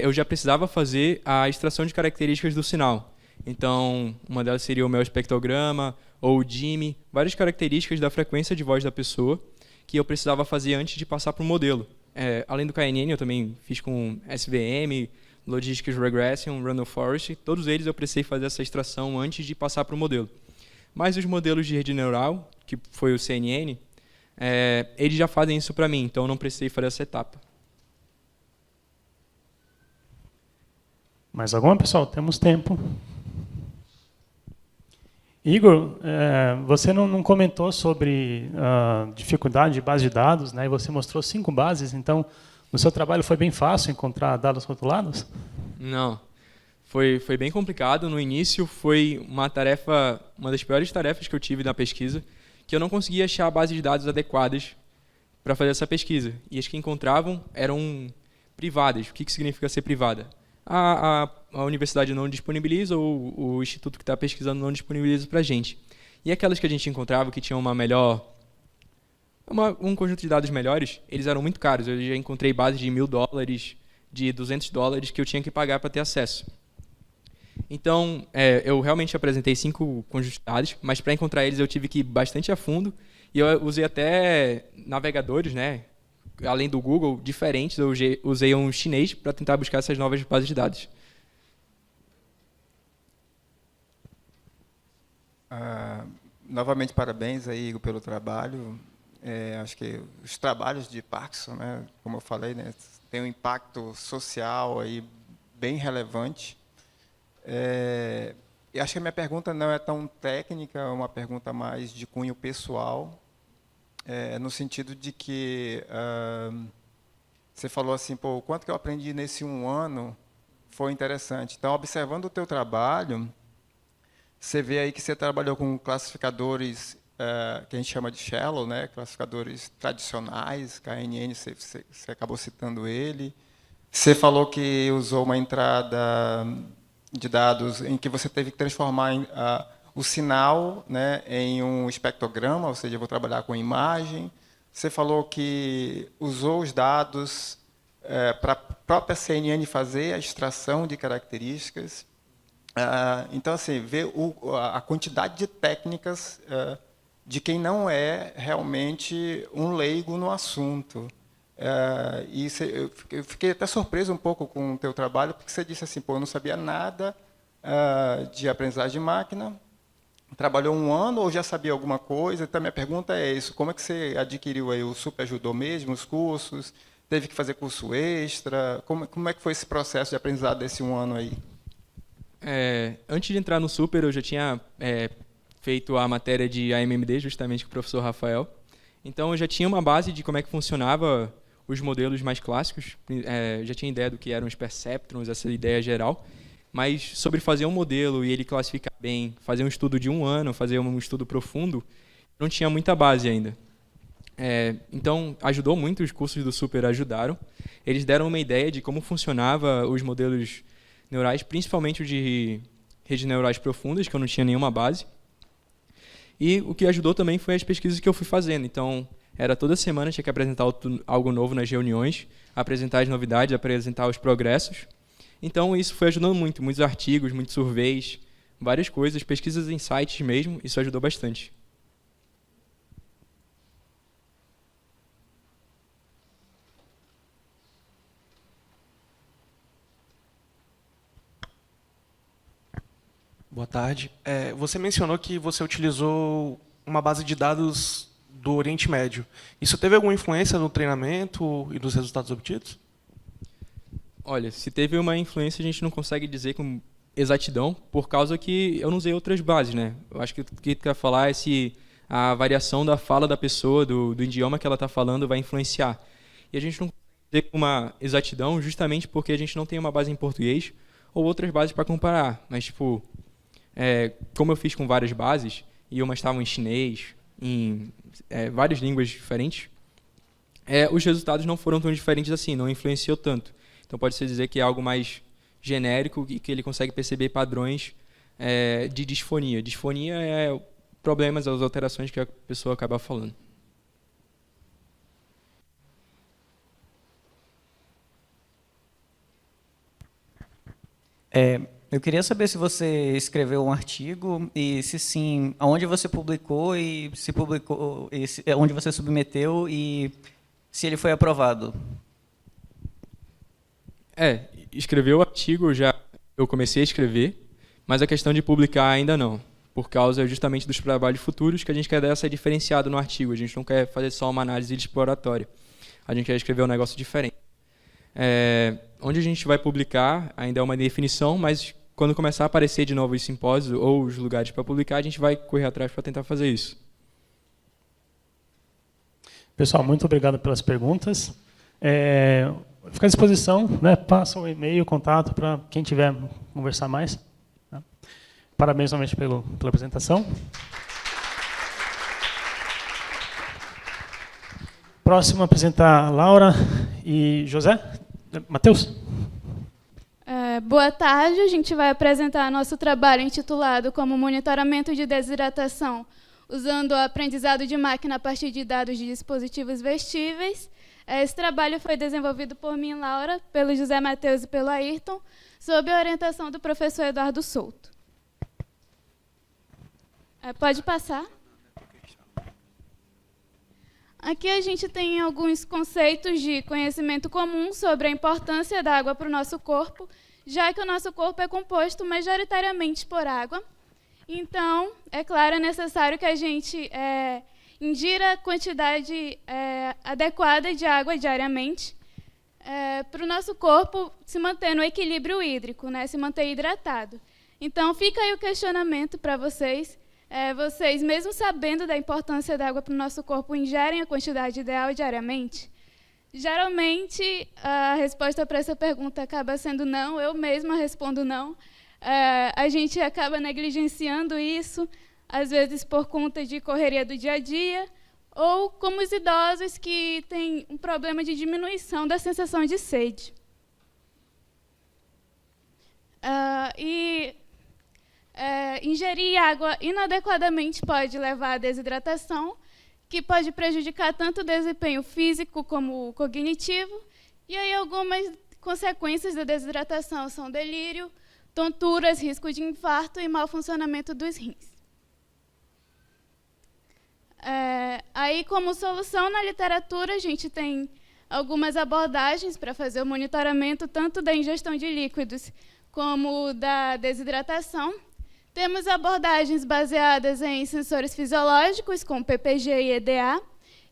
eu já precisava fazer a extração de características do sinal. Então, uma delas seria o meu espectrograma, ou Jimmy, várias características da frequência de voz da pessoa que eu precisava fazer antes de passar para o modelo. Além do KNN, eu também fiz com SVM, Logistic Regression, Random Forest, todos eles eu precisei fazer essa extração antes de passar para o modelo. Mas os modelos de rede neural, que foi o CNN, eles já fazem isso para mim, então eu não precisei fazer essa etapa. Mais alguma, pessoal? Temos tempo. Igor, você não comentou sobre dificuldade de base de dados, né? E você mostrou 5 bases, então no seu trabalho foi bem fácil encontrar dados rotulados? Não, foi bem complicado. No início foi uma das piores tarefas que eu tive na pesquisa, que eu não conseguia achar bases de dados adequadas para fazer essa pesquisa. E as que encontravam eram privadas. O que significa ser privada? A universidade não disponibiliza, ou o instituto que está pesquisando não disponibiliza para a gente. E aquelas que a gente encontrava que tinham um conjunto de dados melhores, eles eram muito caros. Eu já encontrei bases de $1.000, de $200 que eu tinha que pagar para ter acesso. Então, eu realmente apresentei 5 conjuntos de dados, mas para encontrar eles eu tive que ir bastante a fundo, e eu usei até navegadores, né? Além do Google, diferentes, eu usei um chinês para tentar buscar essas novas bases de dados. Novamente, parabéns aí, Igor, pelo trabalho. Acho que os trabalhos de Parkinson, né, como eu falei, né, tem um impacto social aí bem relevante. E acho que a minha pergunta não é tão técnica, é uma pergunta mais de cunho pessoal, no sentido de que você falou assim, pô, o quanto que eu aprendi nesse 1 ano foi interessante. Então, observando o teu trabalho, você vê aí que você trabalhou com classificadores que a gente chama de shallow, né, classificadores tradicionais, KNN, você acabou citando ele. Você falou que usou uma entrada de dados em que você teve que transformar o sinal, né, em um espectrograma, ou seja, eu vou trabalhar com imagem. Você falou que usou os dados para a própria CNN fazer a extração de características. Então, assim, ver a quantidade de técnicas de quem não é realmente um leigo no assunto. Eu fiquei até surpreso um pouco com o teu trabalho, porque você disse assim, pô, eu não sabia nada de aprendizagem de máquina, trabalhou 1 ano ou já sabia alguma coisa? Então, minha pergunta é isso, como é que você adquiriu aí? O Super ajudou mesmo, os cursos? Teve que fazer curso extra? Como é que foi esse processo de aprendizado desse 1 ano aí? Antes de entrar no Super, eu já tinha feito a matéria de AMMD, justamente com o professor Rafael. Então, eu já tinha uma base de como é que funcionava os modelos mais clássicos. Já tinha ideia do que eram os perceptrons, essa ideia geral. Mas sobre fazer um modelo e ele classificar bem, fazer um estudo de 1 ano, fazer um estudo profundo, não tinha muita base ainda. Então, ajudou muito, os cursos do Super ajudaram. Eles deram uma ideia de como funcionava os modelos neurais, principalmente os de redes neurais profundas, que eu não tinha nenhuma base. E o que ajudou também foi as pesquisas que eu fui fazendo. Então, era toda semana, tinha que apresentar algo novo nas reuniões, apresentar as novidades, apresentar os progressos. Então, isso foi ajudando muito, muitos artigos, muitos surveys, várias coisas, pesquisas em sites mesmo, isso ajudou bastante. Boa tarde. Você mencionou que você utilizou uma base de dados do Oriente Médio. Isso teve alguma influência no treinamento e nos resultados obtidos? Olha, se teve uma influência, a gente não consegue dizer com exatidão, por causa que eu não usei outras bases, né? Eu acho que o que tu quer falar é se a variação da fala da pessoa, do idioma que ela está falando, vai influenciar. E a gente não consegue dizer com uma exatidão, justamente porque a gente não tem uma base em português ou outras bases para comparar. Mas, tipo, como eu fiz com várias bases, e umas estavam em chinês, em várias línguas diferentes, os resultados não foram tão diferentes assim, não influenciou tanto. Então, pode-se dizer que é algo mais genérico e que ele consegue perceber padrões de disfonia. Disfonia é problemas, as alterações que a pessoa acaba falando. Eu queria saber se você escreveu um artigo e, se sim, aonde você publicou e se publicou, onde você submeteu e se ele foi aprovado. Escrever o artigo eu comecei a escrever, mas a questão de publicar ainda não, por causa justamente dos trabalhos futuros que a gente quer dar essa diferenciada no artigo. A gente não quer fazer só uma análise exploratória. A gente quer escrever um negócio diferente. Onde a gente vai publicar ainda é uma definição, mas quando começar a aparecer de novo os simpósios ou os lugares para publicar, a gente vai correr atrás para tentar fazer isso. Pessoal, muito obrigado pelas perguntas. Fica à disposição, né? Passa o e-mail, contato para quem tiver conversar mais. Tá? Parabéns novamente pela apresentação. Próximo a apresentar Laura e José. Matheus. Boa tarde, a gente vai apresentar nosso trabalho intitulado como Monitoramento de Desidratação, usando o aprendizado de máquina a partir de dados de dispositivos vestíveis. Esse trabalho foi desenvolvido por mim, Laura, pelo José Matheus e pelo Ayrton, sob a orientação do professor Eduardo Souto. Pode passar. Aqui a gente tem alguns conceitos de conhecimento comum sobre a importância da água para o nosso corpo, já que o nosso corpo é composto majoritariamente por água. Então, é claro, é necessário que a gente ingira a quantidade adequada de água diariamente para o nosso corpo se manter no equilíbrio hídrico, né, se manter hidratado. Então, fica aí o questionamento para vocês. Vocês, mesmo sabendo da importância da água para o nosso corpo, ingerem a quantidade ideal diariamente? Geralmente, a resposta para essa pergunta acaba sendo não, eu mesma respondo não. A gente acaba negligenciando isso, às vezes por conta de correria do dia a dia, ou como os idosos que têm um problema de diminuição da sensação de sede. Ingerir água inadequadamente pode levar à desidratação, que pode prejudicar tanto o desempenho físico como o cognitivo. E aí algumas consequências da desidratação são delírio, tonturas, risco de infarto e mau funcionamento dos rins. Aí, como solução, na literatura, a gente tem algumas abordagens para fazer o monitoramento tanto da ingestão de líquidos como da desidratação. Temos abordagens baseadas em sensores fisiológicos, como PPG e EDA,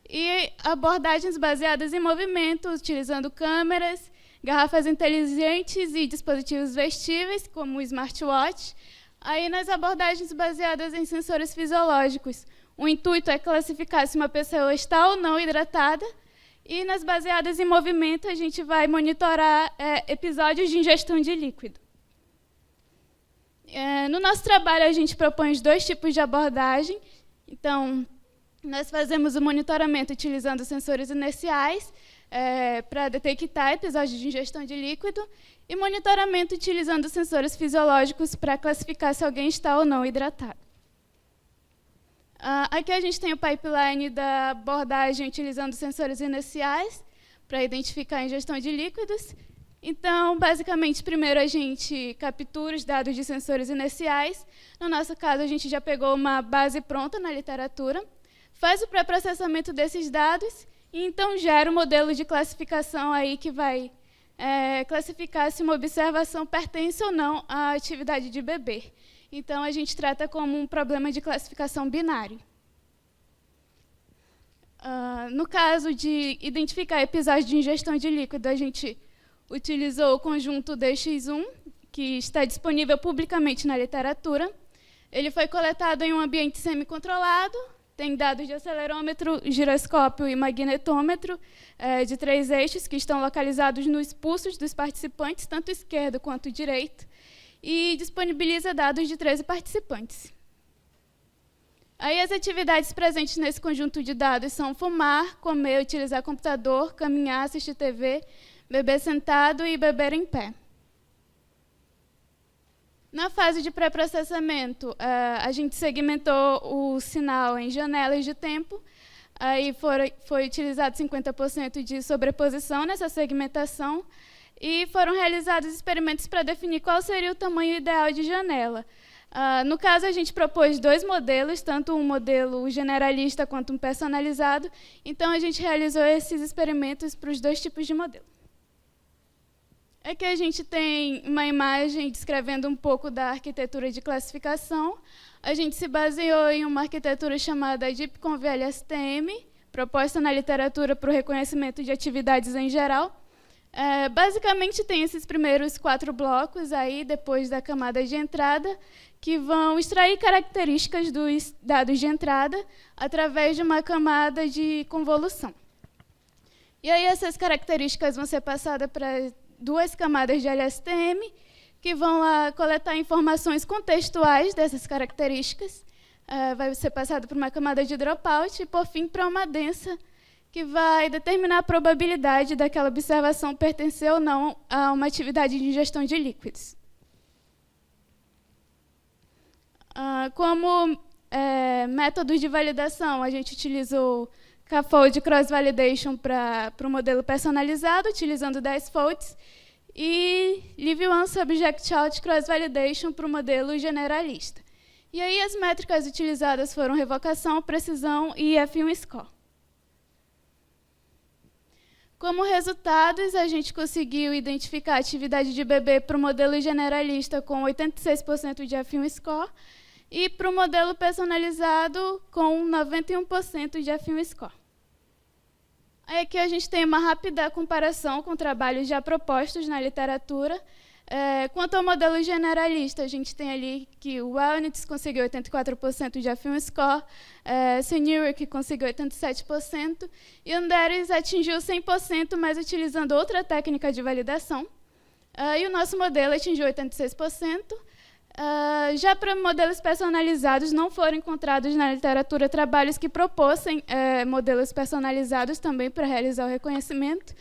e abordagens baseadas em movimento, utilizando câmeras, garrafas inteligentes e dispositivos vestíveis, como o smartwatch. Aí, nas abordagens baseadas em sensores fisiológicos, o intuito é classificar se uma pessoa está ou não hidratada, e nas baseadas em movimento, a gente vai monitorar episódios de ingestão de líquido. No nosso trabalho, a gente propõe os dois tipos de abordagem. Então, nós fazemos o monitoramento utilizando sensores inerciais para detectar episódios de ingestão de líquido e monitoramento utilizando sensores fisiológicos para classificar se alguém está ou não hidratado. Aqui a gente tem o pipeline da abordagem utilizando sensores inerciais para identificar a ingestão de líquidos. Então, basicamente, primeiro a gente captura os dados de sensores inerciais. No nosso caso, a gente já pegou uma base pronta na literatura, faz o pré-processamento desses dados e então gera um modelo de classificação aí que vai classificar se uma observação pertence ou não à atividade de beber. Então, a gente trata como um problema de classificação binário. No caso de identificar episódios de ingestão de líquido, a gente utilizou o conjunto DX1, que está disponível publicamente na literatura. Ele foi coletado em um ambiente semi-controlado, tem dados de acelerômetro, giroscópio e magnetômetro de 3 eixos, que estão localizados nos pulsos dos participantes, tanto esquerdo quanto direito, e disponibiliza dados de 13 participantes. Aí as atividades presentes nesse conjunto de dados são fumar, comer, utilizar computador, caminhar, assistir TV, beber sentado e beber em pé. Na fase de pré-processamento, a gente segmentou o sinal em janelas de tempo. Aí foi utilizado 50% de sobreposição nessa segmentação. e foram realizados experimentos para definir qual seria o tamanho ideal de janela. No caso, a gente propôs 2 modelos, tanto um modelo generalista quanto um personalizado. Então, a gente realizou esses experimentos para os 2 tipos de modelo. Aqui a gente tem uma imagem descrevendo um pouco da arquitetura de classificação. A gente se baseou em uma arquitetura chamada DeepConv-LSTM, proposta na literatura para o reconhecimento de atividades em geral. Basicamente, tem esses primeiros 4 blocos, aí, depois da camada de entrada, que vão extrair características dos dados de entrada através de uma camada de convolução. E aí essas características vão ser passadas para 2 camadas de LSTM, que vão lá coletar informações contextuais dessas características. Vai ser passado por uma camada de dropout e, por fim, para uma densa, que vai determinar a probabilidade daquela observação pertencer ou não a uma atividade de ingestão de líquidos. Como métodos de validação, a gente utilizou K-fold cross-validation para o modelo personalizado, utilizando 10 folds, e Live-One subject-out cross-validation para o modelo generalista. E aí as métricas utilizadas foram revocação, precisão e F1 score. Como resultados, a gente conseguiu identificar a atividade de bebê para o modelo generalista com 86% de F1 score e para o modelo personalizado com 91% de F1 score. Aqui a gente tem uma rápida comparação com trabalhos já propostos na literatura. Quanto ao modelo generalista, a gente tem ali que o Wellnitz conseguiu 84% de F1 score, Senior conseguiu 87%, e Anderes atingiu 100%, mas utilizando outra técnica de validação. E o nosso modelo atingiu 86%. Já para modelos personalizados, não foram encontrados na literatura trabalhos que propôssem modelos personalizados também para realizar o reconhecimento.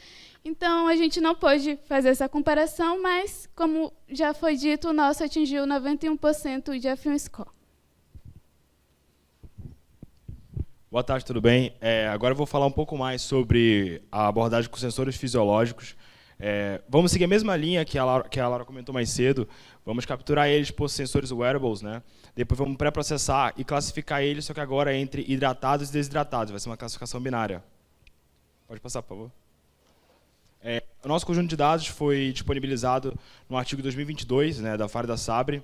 Então, a gente não pôde fazer essa comparação, mas, como já foi dito, o nosso atingiu 91% de F1 score. Boa tarde, tudo bem? Agora eu vou falar um pouco mais sobre a abordagem com sensores fisiológicos. Vamos seguir a mesma linha que a Laura comentou mais cedo. Vamos capturar eles por sensores wearables, né? Depois vamos pré-processar e classificar eles, só que agora entre hidratados e desidratados. Vai ser uma classificação binária. Pode passar, por favor. O nosso conjunto de dados foi disponibilizado no artigo 2022, né, da FAR e da SABRE.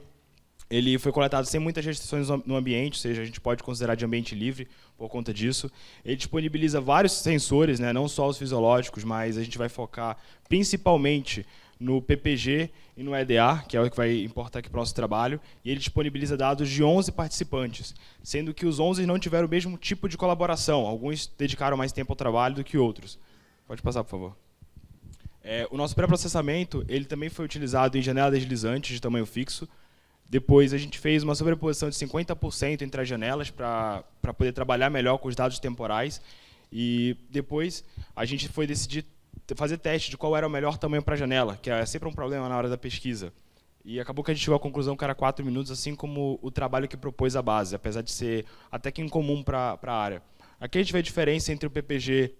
Ele foi coletado sem muitas restrições no ambiente, ou seja, a gente pode considerar de ambiente livre por conta disso. Ele disponibiliza vários sensores, né, não só os fisiológicos, mas a gente vai focar principalmente no PPG e no EDA, que é o que vai importar aqui para o nosso trabalho, e ele disponibiliza dados de 11 participantes, sendo que os 11 não tiveram o mesmo tipo de colaboração. Alguns dedicaram mais tempo ao trabalho do que outros. Pode passar, por favor. O nosso pré-processamento ele também foi utilizado em janela deslizante de tamanho fixo. Depois a gente fez uma sobreposição de 50% entre as janelas para poder trabalhar melhor com os dados temporais. E depois a gente foi decidir fazer teste de qual era o melhor tamanho para a janela, que é sempre um problema na hora da pesquisa. E acabou que a gente chegou à conclusão que era 4 minutos, assim como o trabalho que propôs a base, apesar de ser até que incomum para a área. Aqui a gente vê a diferença entre o PPG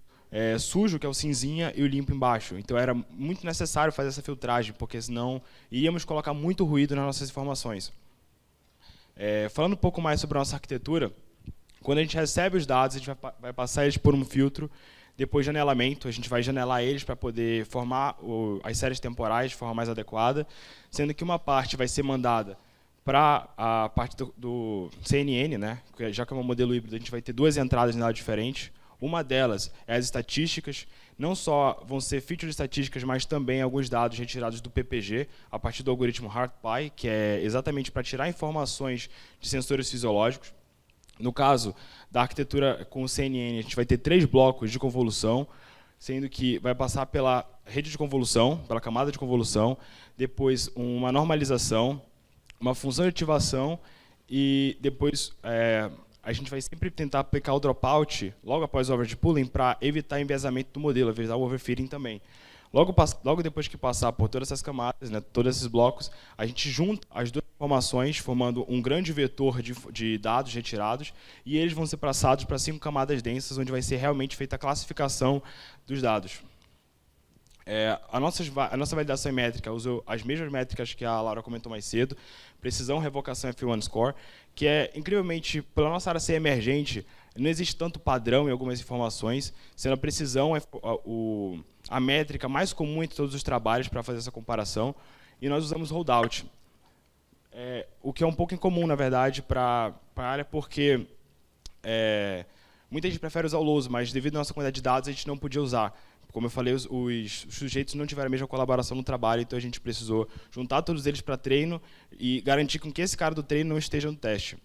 sujo, que é o cinzinha, e o limpo embaixo. Então era muito necessário fazer essa filtragem, porque senão iríamos colocar muito ruído nas nossas informações. Falando um pouco mais sobre a nossa arquitetura, quando a gente recebe os dados, a gente vai passar eles por um filtro, depois janelamento, a gente vai janelar eles para poder formar as séries temporais de forma mais adequada, sendo que uma parte vai ser mandada para a parte do CNN, né? Já que é um modelo híbrido, a gente vai ter 2 entradas nela diferentes. Uma delas é as estatísticas, não só vão ser features estatísticas, mas também alguns dados retirados do PPG, a partir do algoritmo HardPy, que é exatamente para tirar informações de sensores fisiológicos. No caso da arquitetura com o CNN, a gente vai ter 3 blocos de convolução, sendo que vai passar pela rede de convolução, pela camada de convolução, depois uma normalização, uma função de ativação e depois a gente vai sempre tentar aplicar o dropout logo após o overage pooling para evitar enviesamento do modelo, evitar o overfitting também. Logo depois que passar por todas essas camadas, né, todos esses blocos, a gente junta as 2 informações, formando um grande vetor de dados retirados, e eles vão ser passados para 5 camadas densas, onde vai ser realmente feita a classificação dos dados. A nossa validação em métrica usou as mesmas métricas que a Laura comentou mais cedo, precisão, revocação F1 Score, que é, incrivelmente, pela nossa área ser emergente, não existe tanto padrão em algumas informações, sendo a precisão a métrica mais comum entre todos os trabalhos para fazer essa comparação, e nós usamos holdout. O que é um pouco incomum, na verdade, para a área, porque muita gente prefere usar o Loso, mas devido à nossa quantidade de dados, a gente não podia usar. Como eu falei, os sujeitos não tiveram a mesma colaboração no trabalho, então a gente precisou juntar todos eles para treino e garantir com que esse cara do treino não esteja no teste.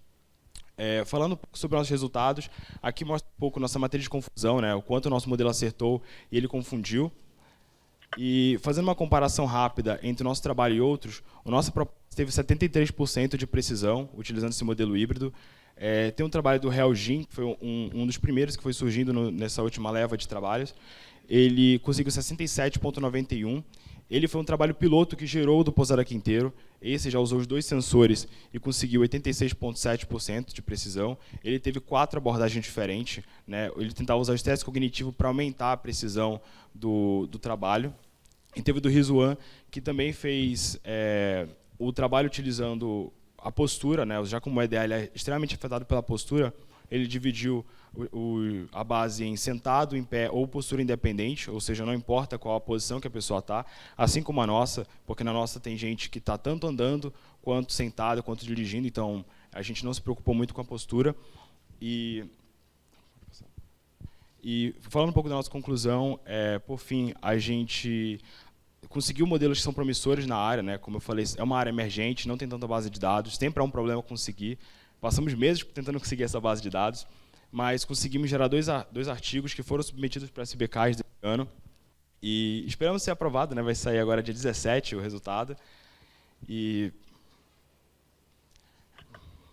Falando um pouco sobre nossos resultados, aqui mostra um pouco nossa matriz de confusão, né, o quanto o nosso modelo acertou e ele confundiu. E fazendo uma comparação rápida entre o nosso trabalho e outros, o nosso proposta teve 73% de precisão, utilizando esse modelo híbrido. Tem um trabalho do Realgin, que foi um dos primeiros que foi surgindo nessa última leva de trabalhos. Ele conseguiu 67,91. Ele foi um trabalho piloto que gerou o do Pousada Quinteiro. Esse já usou os 2 sensores e conseguiu 86,7% de precisão. Ele teve 4 abordagens diferentes, né? Ele tentava usar o estresse cognitivo para aumentar a precisão do trabalho. E teve o do Rizuan, que também fez o trabalho utilizando a postura, né? Já como o EDA ele é extremamente afetado pela postura, ele dividiu a base em sentado, em pé ou postura independente, ou seja, não importa qual a posição que a pessoa está, assim como a nossa, porque na nossa tem gente que está tanto andando, quanto sentado, quanto dirigindo, então a gente não se preocupou muito com a postura. E falando um pouco da nossa conclusão, por fim, a gente conseguiu modelos que são promissores na área, né? Como eu falei, é uma área emergente, não tem tanta base de dados, sempre é um problema conseguir. Passamos meses tentando conseguir essa base de dados, mas conseguimos gerar dois artigos que foram submetidos para SBKs desse ano. E esperamos ser aprovado, né? Vai sair agora dia 17 o resultado. E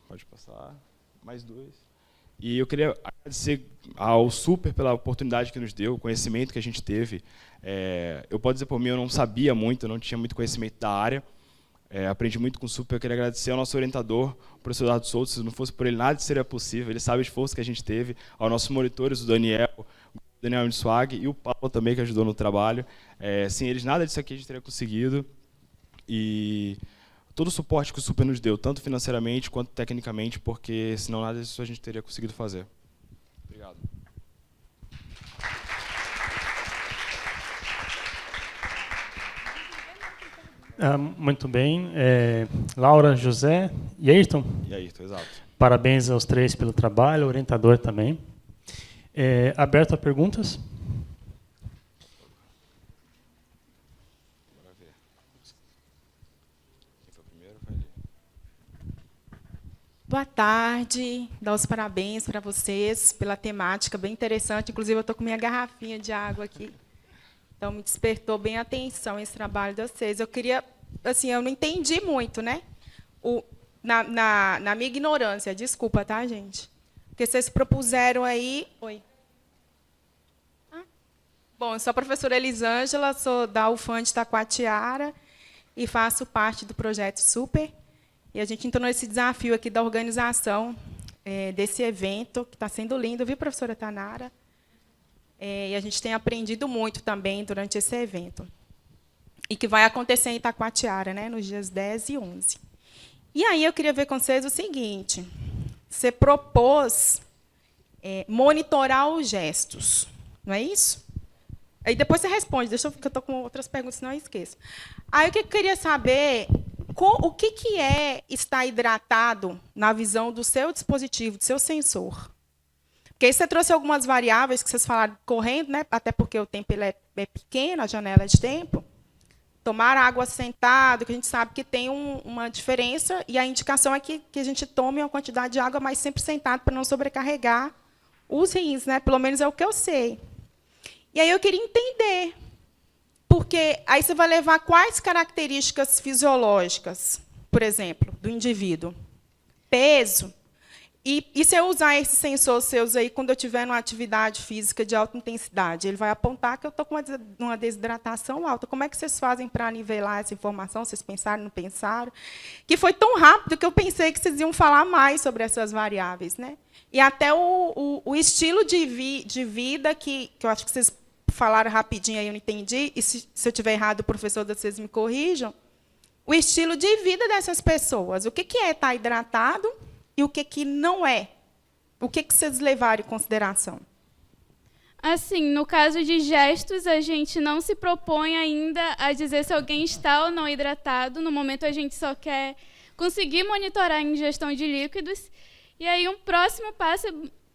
pode passar mais 2. E eu queria agradecer ao Super pela oportunidade que nos deu, o conhecimento que a gente teve. Eu posso dizer por mim, eu não sabia muito, eu não tinha muito conhecimento da área. Aprendi muito com o Super. Eu queria agradecer ao nosso orientador, o professor Eduardo Souto. Se não fosse por ele, nada seria possível. Ele sabe o esforço que a gente teve. Aos nossos monitores, o Daniel Inswag e o Paulo também, que ajudou no trabalho. Sem eles, nada disso aqui a gente teria conseguido. E todo o suporte que o Super nos deu, tanto financeiramente quanto tecnicamente, porque senão nada disso a gente teria conseguido fazer. Obrigado. Muito bem. Laura, José e Ayrton. E Ayrton, exato. Parabéns aos 3 pelo trabalho, o orientador também. Aberto a perguntas. Bora ver. Quem foi o primeiro? Vai ali. Boa tarde. Dá os parabéns para vocês pela temática bem interessante. Inclusive, eu estou com minha garrafinha de água aqui. Então, me despertou bem a atenção esse trabalho de vocês. Eu queria, assim, eu não entendi muito, né? Na minha ignorância, desculpa, tá, gente? Porque vocês propuseram aí... Oi. Bom, eu sou a professora Elisângela, sou da UFAM de Taquatiara e faço parte do projeto Super. E a gente entrou nesse desafio aqui da organização desse evento, que está sendo lindo, viu, professora Tanara? E a gente tem aprendido muito também durante esse evento. E que vai acontecer em Taquatiara, né, nos dias 10 e 11. E aí eu queria ver com vocês o seguinte. Você propôs monitorar os gestos, não é isso? Aí depois você responde, deixa eu, que eu estou com outras perguntas, senão eu esqueço. Aí o que eu queria saber, o que é estar hidratado na visão do seu dispositivo, do seu sensor? Porque aí você trouxe algumas variáveis que vocês falaram correndo, né? Até porque o tempo ele é pequeno, a janela de tempo. Tomar água sentado, que a gente sabe que tem uma diferença, e a indicação é que a gente tome uma quantidade de água, mas sempre sentado, para não sobrecarregar os rins, né? Pelo menos é o que eu sei. E aí eu queria entender, porque aí você vai levar quais características fisiológicas, por exemplo, do indivíduo? Peso. E se eu usar esses sensores seus aí quando eu tiver numa atividade física de alta intensidade, ele vai apontar que eu estou com uma desidratação alta. Como é que vocês fazem para nivelar essa informação? Vocês pensaram, não pensaram? Que foi tão rápido que eu pensei que vocês iam falar mais sobre essas variáveis, né? E até o estilo de vida que eu acho que vocês falaram rapidinho aí, eu não entendi, e se eu estiver errado, professor, vocês me corrijam, o estilo de vida dessas pessoas. O que é estar hidratado e o que não é? O que vocês levaram em consideração? Assim, no caso de gestos, a gente não se propõe ainda a dizer se alguém está ou não hidratado. No momento, a gente só quer conseguir monitorar a ingestão de líquidos. E aí, um próximo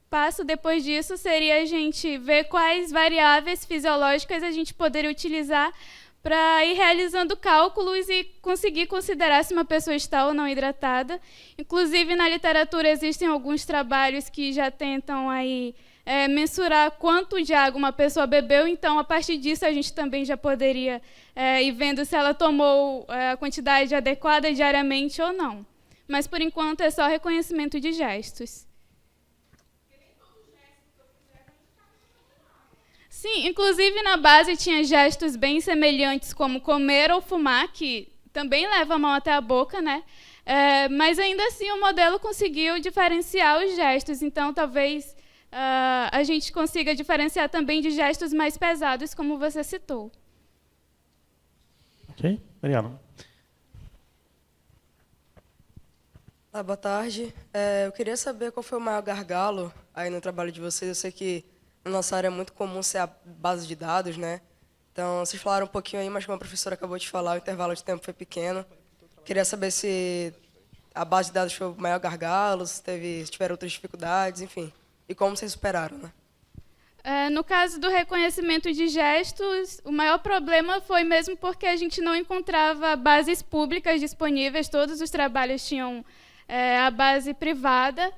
passo depois disso seria a gente ver quais variáveis fisiológicas a gente poderia utilizar para ir realizando cálculos e conseguir considerar se uma pessoa está ou não hidratada. Inclusive, na literatura, existem alguns trabalhos que já tentam aí, mensurar quanto de água uma pessoa bebeu, então, a partir disso, a gente também já poderia ir vendo se ela tomou a quantidade adequada diariamente ou não. Mas, por enquanto, é só reconhecimento de gestos. Sim, inclusive na base tinha gestos bem semelhantes, como comer ou fumar, que também leva a mão até a boca, né? Mas ainda assim o modelo conseguiu diferenciar os gestos, então talvez a gente consiga diferenciar também de gestos mais pesados, como você citou. Ok, Mariana. Boa tarde. Eu queria saber qual foi o maior gargalo aí no trabalho de vocês. Eu sei que na nossa área é muito comum ser a base de dados, né? Então, vocês falaram um pouquinho aí, mas como a professora acabou de falar, o intervalo de tempo foi pequeno. Queria saber se a base de dados foi o maior gargalo, se tiveram outras dificuldades, enfim. E como vocês superaram, né? No caso do reconhecimento de gestos, o maior problema foi mesmo porque a gente não encontrava bases públicas disponíveis, todos os trabalhos tinham a base privada.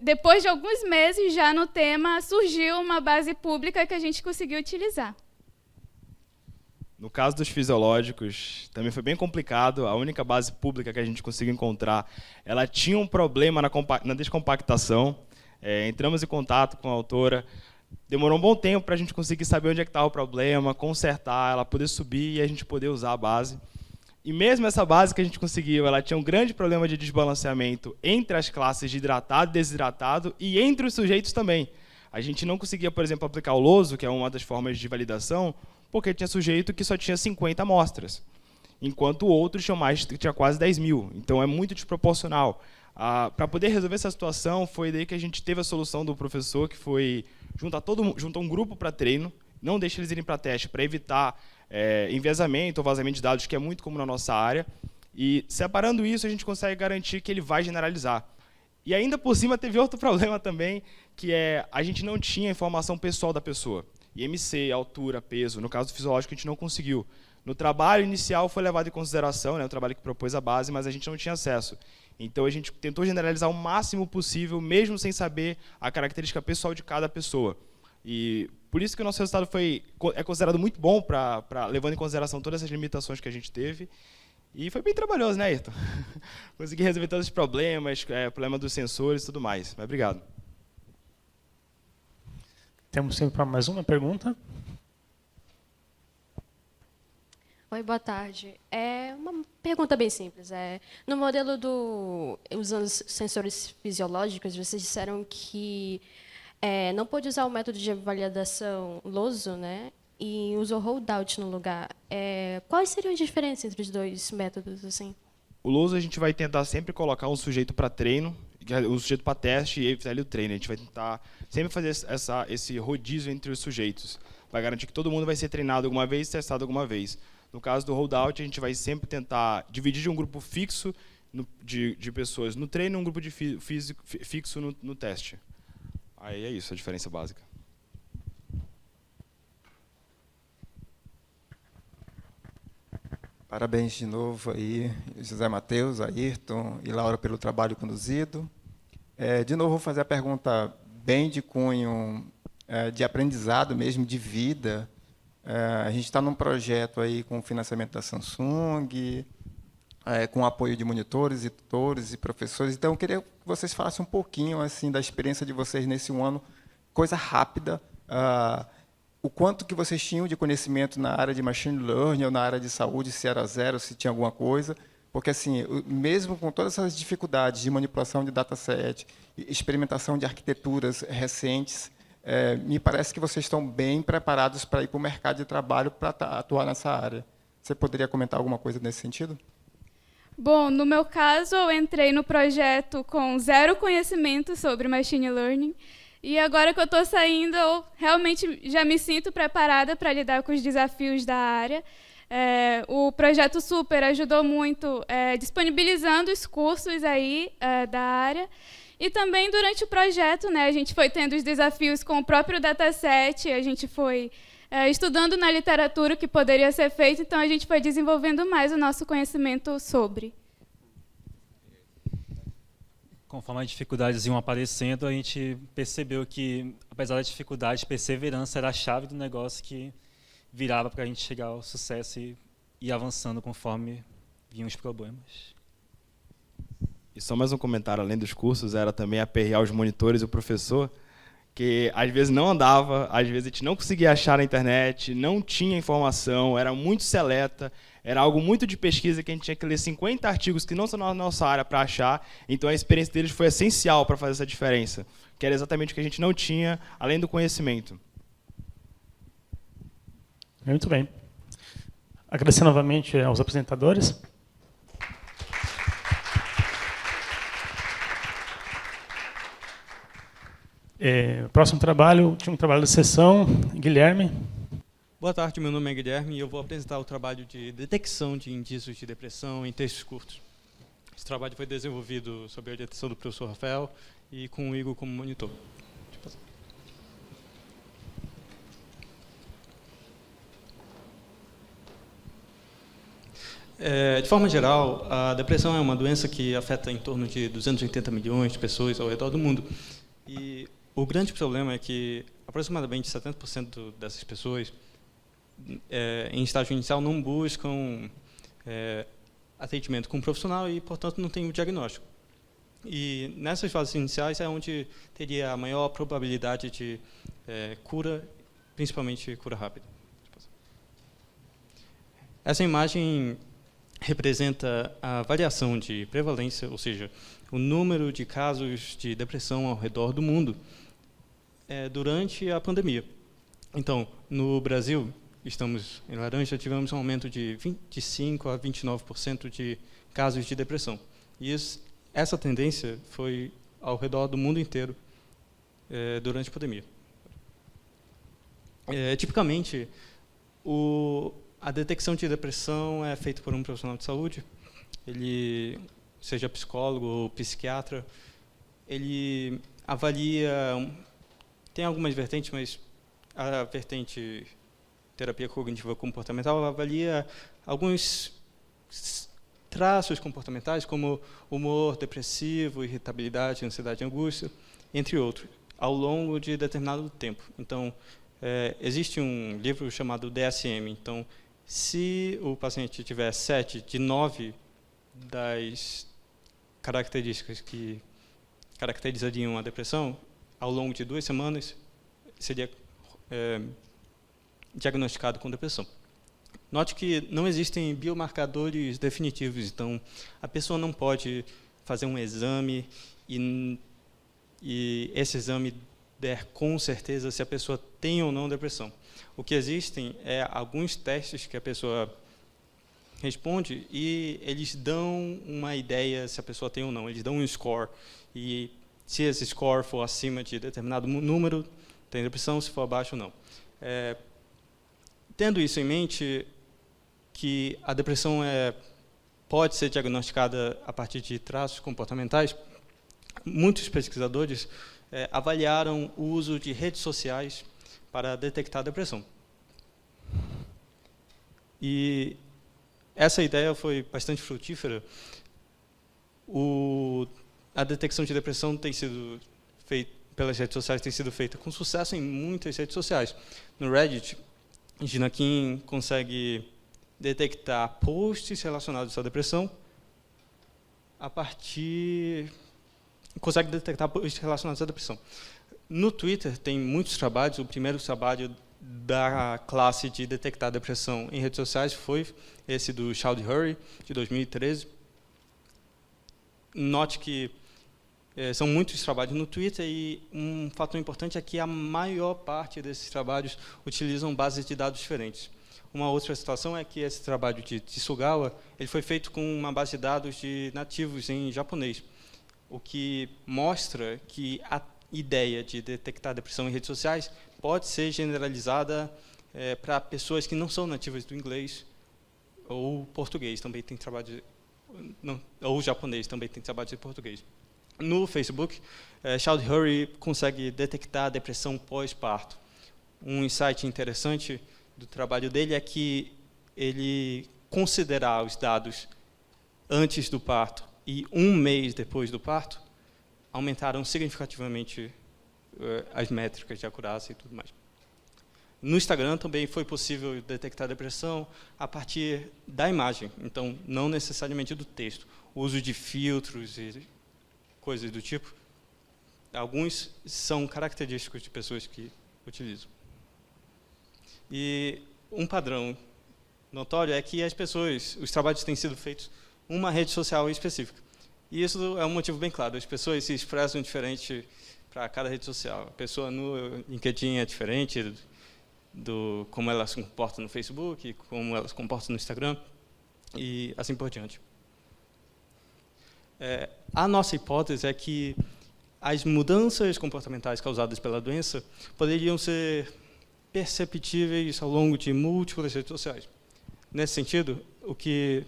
Depois de alguns meses já no tema, surgiu uma base pública que a gente conseguiu utilizar. No caso dos fisiológicos, também foi bem complicado. A única base pública que a gente conseguiu encontrar, ela tinha um problema na descompactação. Entramos em contato com a autora. Demorou um bom tempo para a gente conseguir saber onde é que estava o problema, consertar, ela poder subir e a gente poder usar a base. E mesmo essa base que a gente conseguiu, ela tinha um grande problema de desbalanceamento entre as classes de hidratado e desidratado e entre os sujeitos também. A gente não conseguia, por exemplo, aplicar o LOSO, que é uma das formas de validação, porque tinha sujeito que só tinha 50 amostras, enquanto outros tinha quase 10 mil. Então, é muito desproporcional. Para poder resolver essa situação, foi daí que a gente teve a solução do professor, que foi juntar um grupo para treino, não deixar eles irem para teste, para evitar enviesamento ou vazamento de dados, que é muito comum na nossa área. E, separando isso, a gente consegue garantir que ele vai generalizar. E ainda por cima teve outro problema também, que a gente não tinha informação pessoal da pessoa. IMC, altura, peso. No caso do fisiológico, a gente não conseguiu. No trabalho inicial foi levado em consideração, né, o trabalho que propôs a base, mas a gente não tinha acesso. Então, a gente tentou generalizar o máximo possível, mesmo sem saber a característica pessoal de cada pessoa. E por isso que o nosso resultado é considerado muito bom, levando em consideração todas essas limitações que a gente teve. E foi bem trabalhoso, né, Ayrton? Consegui resolver todos os problemas, problema dos sensores e tudo mais. Mas obrigado. Temos tempo para mais uma pergunta. Oi, boa tarde. Uma pergunta bem simples. No modelo usando sensores fisiológicos, vocês disseram que não pôde usar o método de validação LOSO, né? E usou holdout no lugar. Quais seriam as diferenças entre os dois métodos, assim? O LOSO a gente vai tentar sempre colocar um sujeito para treino, um sujeito para teste e evitar ali o treino. A gente vai tentar sempre fazer esse rodízio entre os sujeitos. Vai garantir que todo mundo vai ser treinado alguma vez e testado alguma vez. No caso do holdout, a gente vai sempre tentar dividir de um grupo fixo de pessoas no treino e um grupo de fixo no teste. Aí é isso, a diferença básica. Parabéns de novo aí, José Matheus, Ayrton e Laura pelo trabalho conduzido. De novo, vou fazer a pergunta bem de cunho de aprendizado mesmo, de vida. A gente está num projeto aí com o financiamento da Samsung, com o apoio de monitores e tutores e professores. Então, eu queria que vocês falassem um pouquinho assim, da experiência de vocês nesse ano, coisa rápida, o quanto que vocês tinham de conhecimento na área de machine learning ou na área de saúde, se era zero, se tinha alguma coisa, porque assim, mesmo com todas essas dificuldades de manipulação de dataset, experimentação de arquiteturas recentes, me parece que vocês estão bem preparados para ir para o mercado de trabalho para atuar nessa área. Você poderia comentar alguma coisa nesse sentido? Bom, no meu caso, eu entrei no projeto com 0 conhecimento sobre Machine Learning. E agora que eu estou saindo, eu realmente já me sinto preparada para lidar com os desafios da área. O projeto Super ajudou muito disponibilizando os cursos aí da área. E também durante o projeto, né, a gente foi tendo os desafios com o próprio dataset, a gente foi estudando na literatura o que poderia ser feito, então a gente foi desenvolvendo mais o nosso conhecimento sobre. Conforme as dificuldades iam aparecendo, a gente percebeu que, apesar da dificuldade, perseverança era a chave do negócio que virava para a gente chegar ao sucesso e ir avançando conforme vinham os problemas. E só mais um comentário, além dos cursos, era também aperrear os monitores e o professor, que às vezes não andava, às vezes a gente não conseguia achar na internet, não tinha informação, era muito seleta, era algo muito de pesquisa que a gente tinha que ler 50 artigos que não são na nossa área para achar, então a experiência deles foi essencial para fazer essa diferença, que era exatamente o que a gente não tinha, além do conhecimento. Muito bem. Agradecer novamente aos apresentadores. Próximo trabalho, tinha um trabalho de sessão, Guilherme. Boa tarde, meu nome é Guilherme e eu vou apresentar o trabalho de detecção de indícios de depressão em textos curtos. Esse trabalho foi desenvolvido sob a orientação do professor Rafael e com o Igor como monitor. De forma geral, a depressão é uma doença que afeta em torno de 280 milhões de pessoas ao redor do mundo. E o grande problema é que aproximadamente 70% dessas pessoas, em estágio inicial, não buscam atendimento com um profissional e, portanto, não têm o diagnóstico. E nessas fases iniciais é onde teria a maior probabilidade de cura, principalmente cura rápida. Essa imagem representa a variação de prevalência, ou seja, o número de casos de depressão ao redor do mundo durante a pandemia. Então, no Brasil, estamos em laranja, tivemos um aumento de 25% a 29% de casos de depressão. E essa tendência foi ao redor do mundo inteiro durante a pandemia. Tipicamente, a detecção de depressão é feita por um profissional de saúde, ele seja psicólogo ou psiquiatra, ele avalia, tem algumas vertentes, mas a vertente terapia cognitiva comportamental avalia alguns traços comportamentais, como humor depressivo, irritabilidade, ansiedade e angústia, entre outros, ao longo de determinado tempo. Então, existe um livro chamado DSM. Então, se o paciente tiver 7 de 9 das características que caracterizariam a depressão, ao longo de 2 semanas, seria diagnosticado com depressão. Note que não existem biomarcadores definitivos, então a pessoa não pode fazer um exame e esse exame der com certeza se a pessoa tem ou não depressão. O que existem é alguns testes que a pessoa responde e eles dão uma ideia se a pessoa tem ou não. Eles dão um score e se esse score for acima de determinado número, tem depressão, se for abaixo, não. Tendo isso em mente, que a depressão pode ser diagnosticada a partir de traços comportamentais, muitos pesquisadores avaliaram o uso de redes sociais para detectar a depressão. E essa ideia foi bastante frutífera. A detecção de depressão tem sido feita pelas redes sociais, tem sido feita com sucesso em muitas redes sociais. No Reddit, Gina Kim consegue detectar posts relacionados à depressão consegue detectar posts relacionados à depressão. No Twitter tem muitos trabalhos. O primeiro trabalho da classe de detectar depressão em redes sociais foi esse do Chowdhury, de 2013. Note que São muitos trabalhos no Twitter e um fator importante é que a maior parte desses trabalhos utilizam bases de dados diferentes. Uma outra situação é que esse trabalho de Tsugawa ele foi feito com uma base de dados de nativos em japonês, o que mostra que a ideia de detectar depressão em redes sociais pode ser generalizada para pessoas que não são nativas do inglês ou português, também tem trabalho ou japonês, também tem trabalho de português. No Facebook, Chowdhury consegue detectar depressão pós-parto. Um insight interessante do trabalho dele é que ele considerar os dados antes do parto e um mês depois do parto aumentaram significativamente as métricas de acurácia e tudo mais. No Instagram também foi possível detectar depressão a partir da imagem, então não necessariamente do texto. O uso de filtros e coisas do tipo, alguns são característicos de pessoas que utilizam. E um padrão notório é que os trabalhos têm sido feitos em uma rede social específica. E isso é um motivo bem claro, as pessoas se expressam diferente para cada rede social. A pessoa no LinkedIn é diferente do como ela se comporta no Facebook, como ela se comporta no Instagram, e assim por diante. A nossa hipótese é que as mudanças comportamentais causadas pela doença poderiam ser perceptíveis ao longo de múltiplas redes sociais. Nesse sentido, o que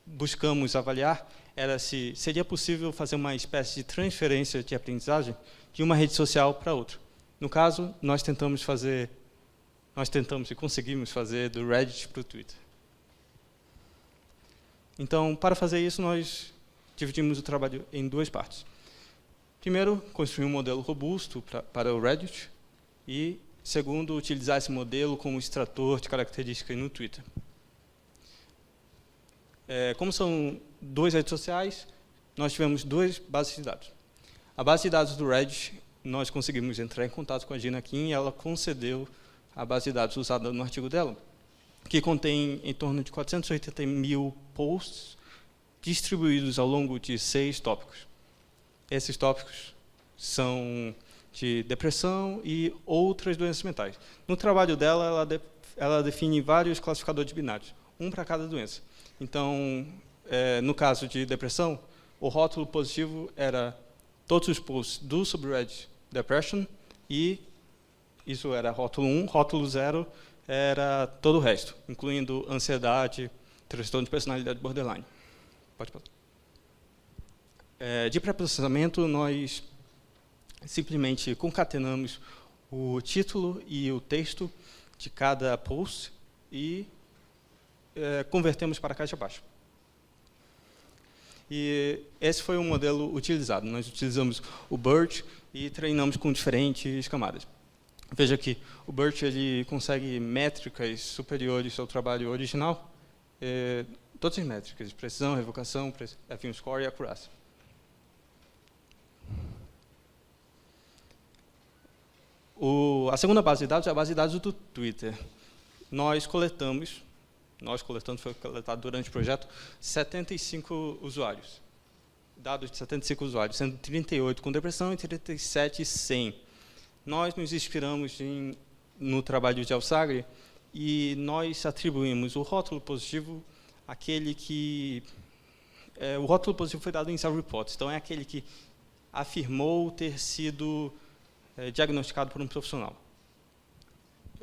buscamos avaliar era se seria possível fazer uma espécie de transferência de aprendizagem de uma rede social para outra. No caso, nós tentamos e conseguimos fazer do Reddit para o Twitter. Então, para fazer isso, nós dividimos o trabalho em duas partes. Primeiro, construir um modelo robusto para o Reddit e, segundo, utilizar esse modelo como extrator de características no Twitter. Como são duas redes sociais, nós tivemos duas bases de dados. A base de dados do Reddit, nós conseguimos entrar em contato com a Gina Kim e ela concedeu a base de dados usada no artigo dela, que contém em torno de 480 mil posts distribuídos ao longo de 6 tópicos. Esses tópicos são de depressão e outras doenças mentais. No trabalho dela, ela define vários classificadores binários, um para cada doença. Então, no caso de depressão, o rótulo positivo era todos os posts do subreddit Depression e isso era rótulo 1, rótulo 0 era todo o resto, incluindo ansiedade, transtorno de personalidade borderline. Pode passar. De pré-processamento, nós simplesmente concatenamos o título e o texto de cada post e convertemos para a caixa baixa. E esse foi o modelo utilizado. Nós utilizamos o BERT e treinamos com diferentes camadas. Veja que o BERT ele consegue métricas superiores ao trabalho original, todas as métricas, precisão, revocação, F1 score e acurácia. A segunda base de dados é a base de dados do Twitter. Nós coletamos, foi coletado durante o projeto, 75 usuários. Dados de 75 usuários, sendo 38 com depressão e 37 sem. Nós nos inspiramos no trabalho de Alsagre e nós atribuímos o rótulo positivo àquele que... o rótulo positivo foi dado em self-reports, então é aquele que afirmou ter sido diagnosticado por um profissional.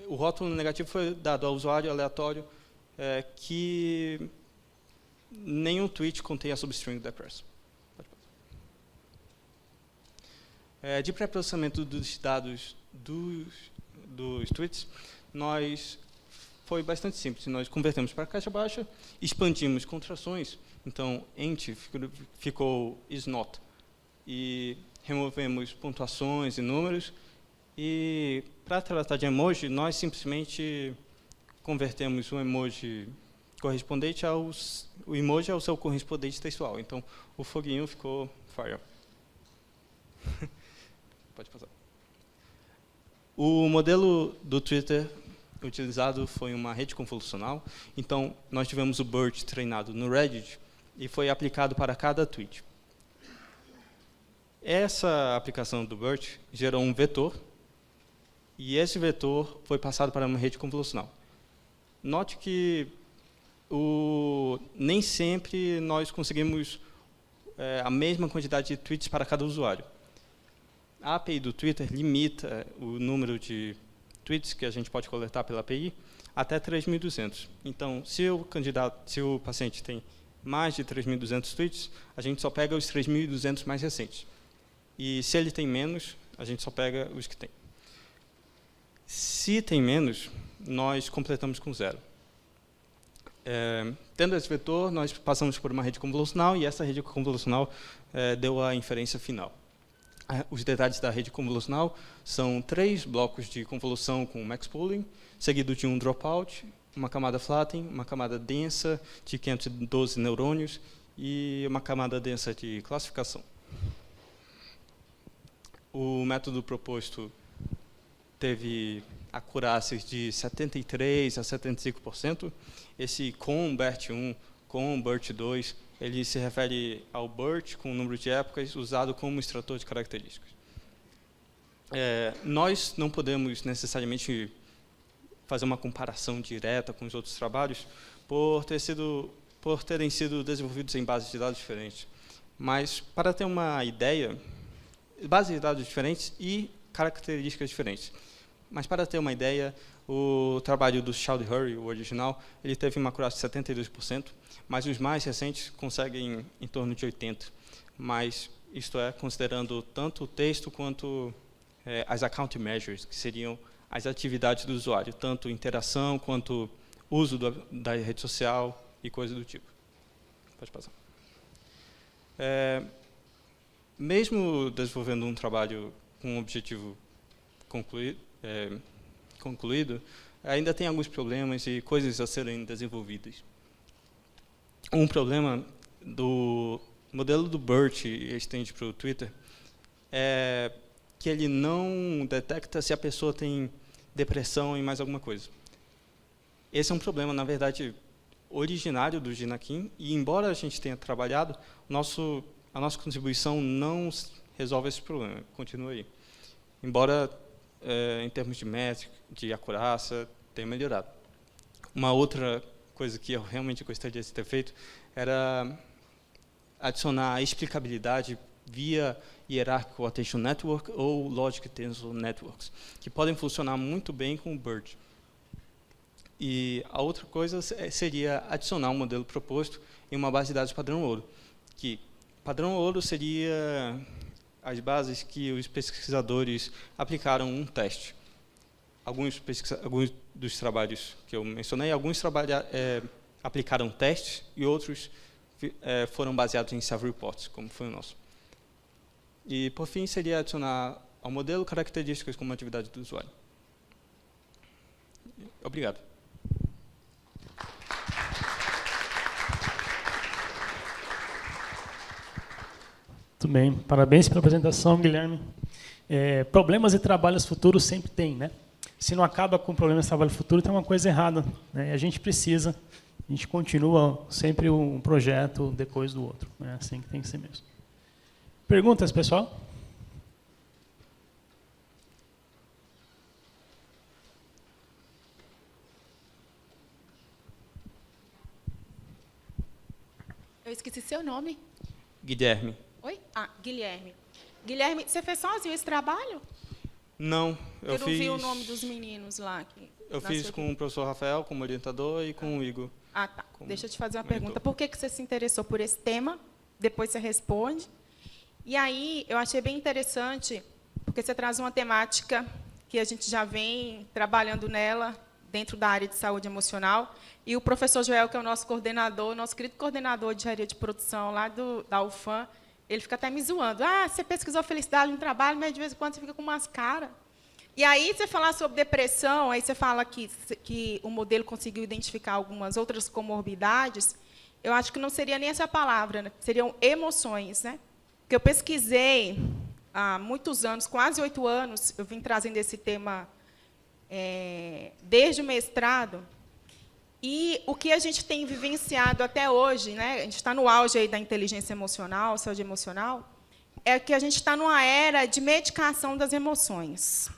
O rótulo negativo foi dado ao usuário aleatório que nenhum tweet contém a substring depressed. De pré-processamento dos dados dos tweets, foi bastante simples. Nós convertemos para a caixa baixa, expandimos contrações, então ent ficou is not, e removemos pontuações e números, e para tratar de emoji, nós simplesmente convertemos o emoji correspondente o emoji ao seu correspondente textual. Então, o foguinho ficou fire. Pode passar. O modelo do Twitter utilizado foi uma rede convolucional. Então, nós tivemos o BERT treinado no Reddit e foi aplicado para cada tweet. Essa aplicação do BERT gerou um vetor, e esse vetor foi passado para uma rede convolucional. Note que nem sempre nós conseguimos a mesma quantidade de tweets para cada usuário. A API do Twitter limita o número de tweets que a gente pode coletar pela API até 3.200. Então, se o paciente tem mais de 3.200 tweets, a gente só pega os 3.200 mais recentes. E se ele tem menos, a gente só pega os que tem. Se tem menos, nós completamos com 0. Tendo esse vetor, nós passamos por uma rede convolucional, e essa rede convolucional deu a inferência final. Os detalhes da rede convolucional são 3 blocos de convolução com max pooling, seguido de um dropout, uma camada flatten, uma camada densa de 512 neurônios e uma camada densa de classificação. O método proposto teve acurácias de 73% a 75%. Esse com BERT1, com BERT2, ele se refere ao BERT com o número de épocas usado como extrator de características. Nós não podemos necessariamente fazer uma comparação direta com os outros trabalhos por terem sido desenvolvidos em bases de dados diferentes. Mas, para ter uma ideia, bases de dados diferentes e características diferentes. Mas, para ter uma ideia, o trabalho do Chowdhury, o original, ele teve uma acurácia de 72%, mas os mais recentes conseguem em torno de 80%. Mas, isto é, considerando tanto o texto quanto as account measures, que seriam as atividades do usuário, tanto interação quanto uso da rede social e coisas do tipo. Pode passar. Mesmo desenvolvendo um trabalho com um objetivo concluído, ainda tem alguns problemas e coisas a serem desenvolvidas. Um problema do modelo do BERT extende para o Twitter é que ele não detecta se a pessoa tem depressão e mais alguma coisa. Esse é um problema, na verdade, originário do Ginakin, e embora a gente tenha trabalhado, a nossa contribuição não resolve esse problema, continua aí. Embora, em termos de métrica, de acurácia, tenha melhorado. Uma outra coisa que eu realmente gostaria de ter feito era adicionar a explicabilidade via Hierarchical Attention Network ou Logic Tensor Networks, que podem funcionar muito bem com o BERT. E a outra coisa seria adicionar um modelo proposto em uma base de dados padrão ouro, que padrão ouro seria as bases que os pesquisadores aplicaram um teste. Alguns dos trabalhos que eu mencionei, alguns aplicaram testes e outros foram baseados em self-reports, como foi o nosso. E, por fim, seria adicionar ao modelo características como atividade do usuário. Obrigado. Muito bem, parabéns pela apresentação, Guilherme. Problemas e trabalhos futuros sempre tem, né? Se não acaba com problemas de trabalho futuro, tem uma coisa errada, né? E a gente continua sempre um projeto depois do outro. É assim que tem que ser mesmo. Perguntas, pessoal? Eu esqueci seu nome. Guilherme. Oi? Guilherme. Guilherme, você fez sozinho esse trabalho? Não, eu não vi o nome dos meninos lá. Eu fiz com o professor Rafael como orientador e com o Igor. Tá. Deixa eu te fazer uma pergunta. Por que você se interessou por esse tema? Depois você responde. E aí, eu achei bem interessante, porque você traz uma temática que a gente já vem trabalhando nela dentro da área de saúde emocional. E o professor Joel, que é o nosso coordenador, nosso querido coordenador de engenharia de produção lá da UFAM, ele fica até me zoando. Você pesquisou felicidade no trabalho, mas de vez em quando você fica com umas caras. E aí, você falar sobre depressão, aí você fala que o modelo conseguiu identificar algumas outras comorbidades, eu acho que não seria nem essa palavra, né? Seriam emoções, né? Porque eu pesquisei há muitos anos, quase 8 anos, eu vim trazendo esse tema desde o mestrado, e o que a gente tem vivenciado até hoje, né? A gente está no auge aí da inteligência emocional, saúde emocional, é que a gente está numa era de medicação das emoções.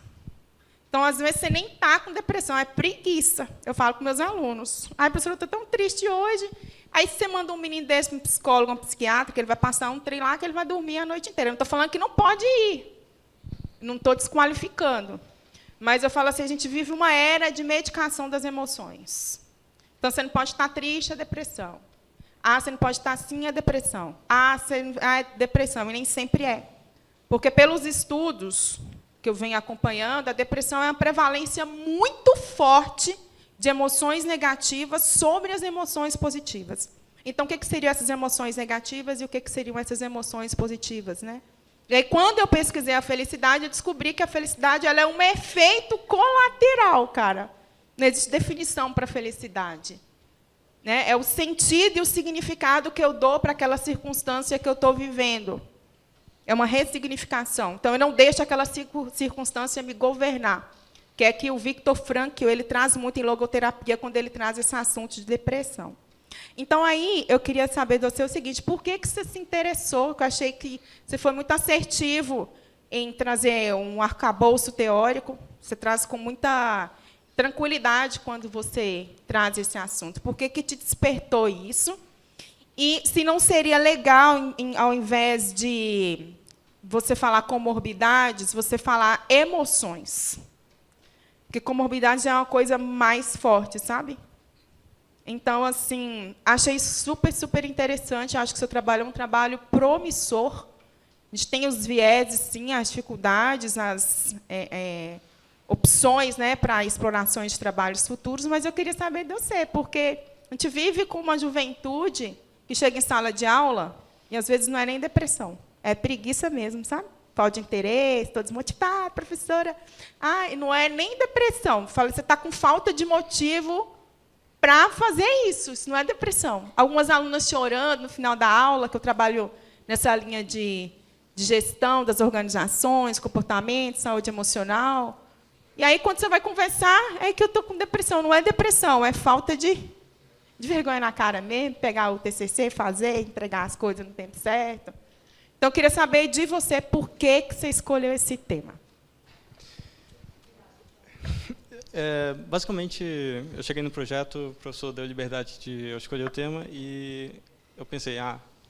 Então, às vezes, você nem está com depressão, é preguiça. Eu falo com meus alunos. Ai, professora, eu estou tão triste hoje. Aí você manda um menino desse para um psicólogo, um psiquiatra, que ele vai passar um trem lá, que ele vai dormir a noite inteira. Eu não estou falando que não pode ir. Não estou desqualificando. Mas eu falo assim, a gente vive uma era de medicação das emoções. Então, você não pode estar triste, é depressão. Ah, você não pode estar assim, é depressão. É depressão, e nem sempre é. Porque, pelos estudos que eu venho acompanhando, a depressão é uma prevalência muito forte de emoções negativas sobre as emoções positivas. Então, o que seriam essas emoções negativas e o que seriam essas emoções positivas, né? E aí, quando eu pesquisei a felicidade, eu descobri que a felicidade ela é um efeito colateral, cara. Não existe definição para a felicidade. Né? É o sentido e o significado que eu dou para aquela circunstância que eu estou vivendo. É uma ressignificação. Então, eu não deixo aquela circunstância me governar. Que é que o Viktor Frankl ele traz muito em logoterapia quando ele traz esse assunto de depressão. Então, aí, eu queria saber de você o seguinte, por que você se interessou? Eu achei que você foi muito assertivo em trazer um arcabouço teórico. Você traz com muita tranquilidade quando você traz esse assunto. Por que te despertou isso? E se não seria legal, ao invés de você falar comorbidades, você falar emoções? Porque comorbidade é uma coisa mais forte, sabe? Então, assim, achei super, super interessante. Acho que o seu trabalho é um trabalho promissor. A gente tem os vieses, sim, as dificuldades, as opções, né, para explorações de trabalhos futuros, mas eu queria saber de você, porque a gente vive com uma juventude que chega em sala de aula e, às vezes, não é nem depressão, é preguiça mesmo, sabe? Falta de interesse, estou desmotivada, professora. Ah, não é nem depressão. Fala, você está com falta de motivo para fazer isso. Isso não é depressão. Algumas alunas chorando no final da aula, que eu trabalho nessa linha de gestão das organizações, comportamento, saúde emocional. E aí, quando você vai conversar, é que eu estou com depressão. Não é depressão, é falta de vergonha na cara mesmo, pegar o TCC, fazer, entregar as coisas no tempo certo. Então, eu queria saber de você por que você escolheu esse tema. Basicamente, eu cheguei no projeto, o professor deu liberdade de eu escolher o tema e eu pensei,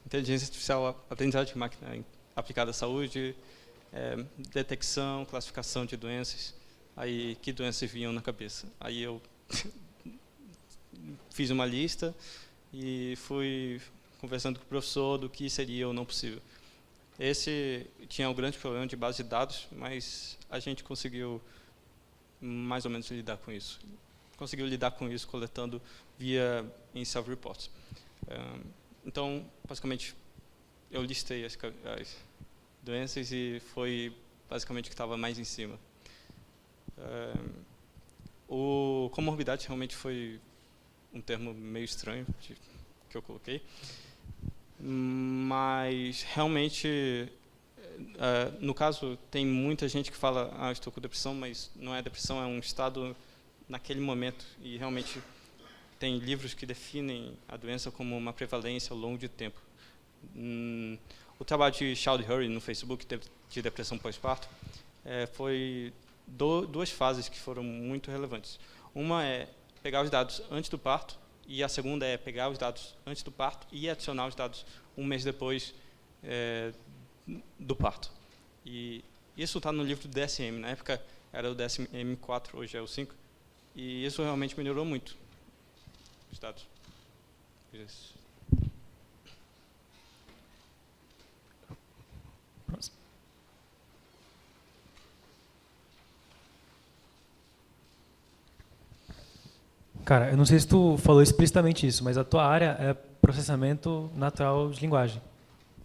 inteligência artificial, aprendizagem de máquina aplicada à saúde, detecção, classificação de doenças. Aí, que doenças vinham na cabeça? Aí eu fiz uma lista e fui conversando com o professor do que seria ou não possível. Esse tinha um grande problema de base de dados, mas a gente conseguiu mais ou menos lidar com isso. Conseguiu lidar com isso coletando via em self-reports. Então, basicamente, eu listei as doenças e foi basicamente o que estava mais em cima. O comorbidade realmente foi um termo meio estranho que eu coloquei, mas realmente, no caso, tem muita gente que fala, estou com depressão, mas não é depressão, é um estado naquele momento, e realmente tem livros que definem a doença como uma prevalência ao longo de tempo. O trabalho de Charles Hurry no Facebook de depressão pós-parto foi duas fases que foram muito relevantes. Uma é pegar os dados antes do parto, e a segunda é pegar os dados antes do parto e adicionar os dados um mês depois do parto. E isso está no livro do DSM. Na época era o DSM-4, hoje é o 5. E isso realmente melhorou muito os dados. Isso. Cara, eu não sei se tu falou explicitamente isso, mas a tua área é processamento natural de linguagem.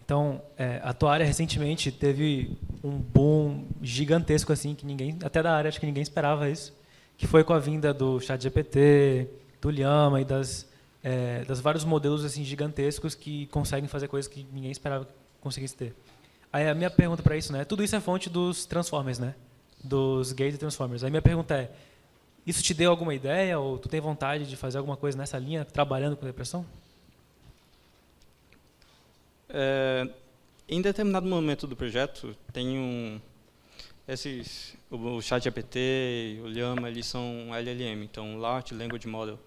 Então, a tua área recentemente teve um boom gigantesco, assim, que ninguém, até da área, acho que ninguém esperava isso, que foi com a vinda do ChatGPT, do Llama e das vários modelos assim gigantescos que conseguem fazer coisas que ninguém esperava que conseguisse ter. Aí a minha pergunta para isso, né? Tudo isso é fonte dos Transformers, né? Dos Gate Transformers. Aí minha pergunta é: isso te deu alguma ideia ou tu tem vontade de fazer alguma coisa nessa linha, trabalhando com depressão? Em determinado momento do projeto, tem o ChatGPT, o Llama, eles são LLM, então Large Language Model.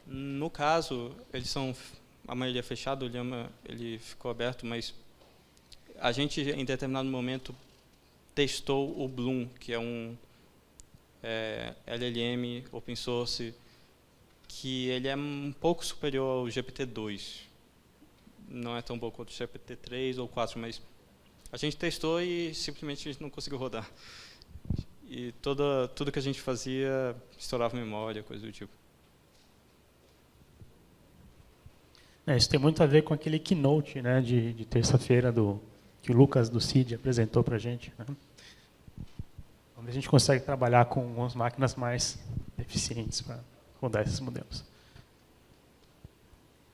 No caso, a maioria é fechada, o Llama ele ficou aberto, mas a gente, em determinado momento, testou o Bloom, que é um LLM open source, que ele é um pouco superior ao GPT-2. Não é tão bom quanto o GPT-3 ou 4, mas a gente testou e simplesmente a gente não conseguiu rodar. E tudo que a gente fazia estourava memória, coisa do tipo. Isso tem muito a ver com aquele keynote, né, de terça-feira que o Lucas do CID apresentou para a gente. Né? Onde a gente consegue trabalhar com umas máquinas mais eficientes para rodar esses modelos.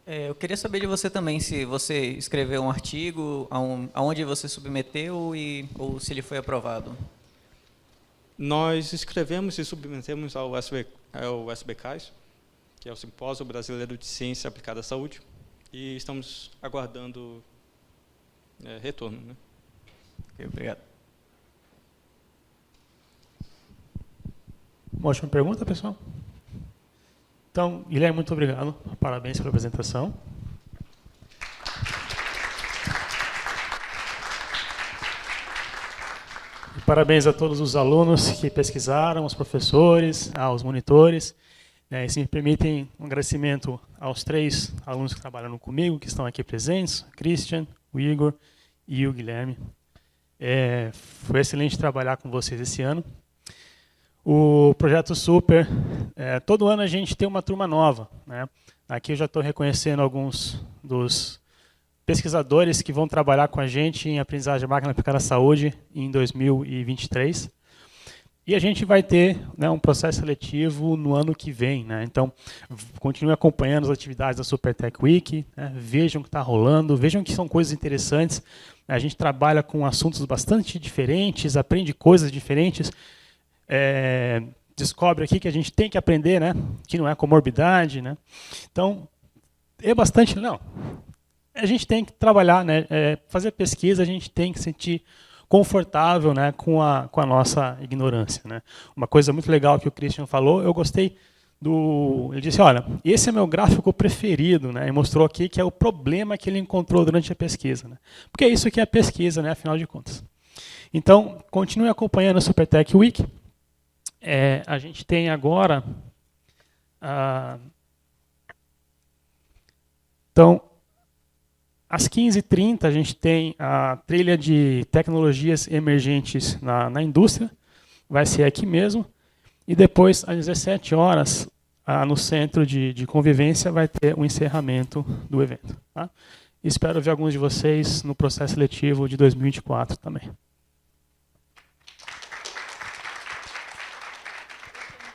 Eu queria saber de você também se você escreveu um artigo, aonde você submeteu ou se ele foi aprovado. Nós escrevemos e submetemos ao SBCAS, que é o Simpósio Brasileiro de Ciência Aplicada à Saúde, e estamos aguardando retorno. Né? Okay, obrigado. Uma última pergunta, pessoal? Então, Guilherme, muito obrigado. Parabéns pela apresentação. E parabéns a todos os alunos que pesquisaram, os professores, aos monitores. E se me permitem, um agradecimento aos 3 alunos que trabalharam comigo, que estão aqui presentes, o Christian, o Igor e o Guilherme. Foi excelente trabalhar com vocês esse ano. O Projeto Super, todo ano a gente tem uma turma nova. Né? Aqui eu já estou reconhecendo alguns dos pesquisadores que vão trabalhar com a gente em aprendizagem de máquina aplicada à saúde em 2023. E a gente vai ter, né, um processo seletivo no ano que vem. Né? Então, continue acompanhando as atividades da SuperTech Week, né? Vejam o que está rolando, vejam que são coisas interessantes. A gente trabalha com assuntos bastante diferentes, aprende coisas diferentes, descobre aqui que a gente tem que aprender, né? Que não é comorbidade. Né? Então, é bastante... Não, a gente tem que trabalhar, né? Fazer pesquisa, a gente tem que sentir confortável, né, com a nossa ignorância. Né? Uma coisa muito legal que o Christian falou, eu gostei ele disse, olha, esse é meu gráfico preferido, né, e mostrou aqui que é o problema que ele encontrou durante a pesquisa. Né? Porque é isso que é a pesquisa, né, afinal de contas. Então, continue acompanhando a SuperTech Week. A gente tem agora... Então, às 15h30, a gente tem a trilha de tecnologias emergentes na indústria, vai ser aqui mesmo, e depois, às 17 horas, no Centro de Convivência, vai ter o encerramento do evento. Tá? Espero ver alguns de vocês no processo seletivo de 2024 também.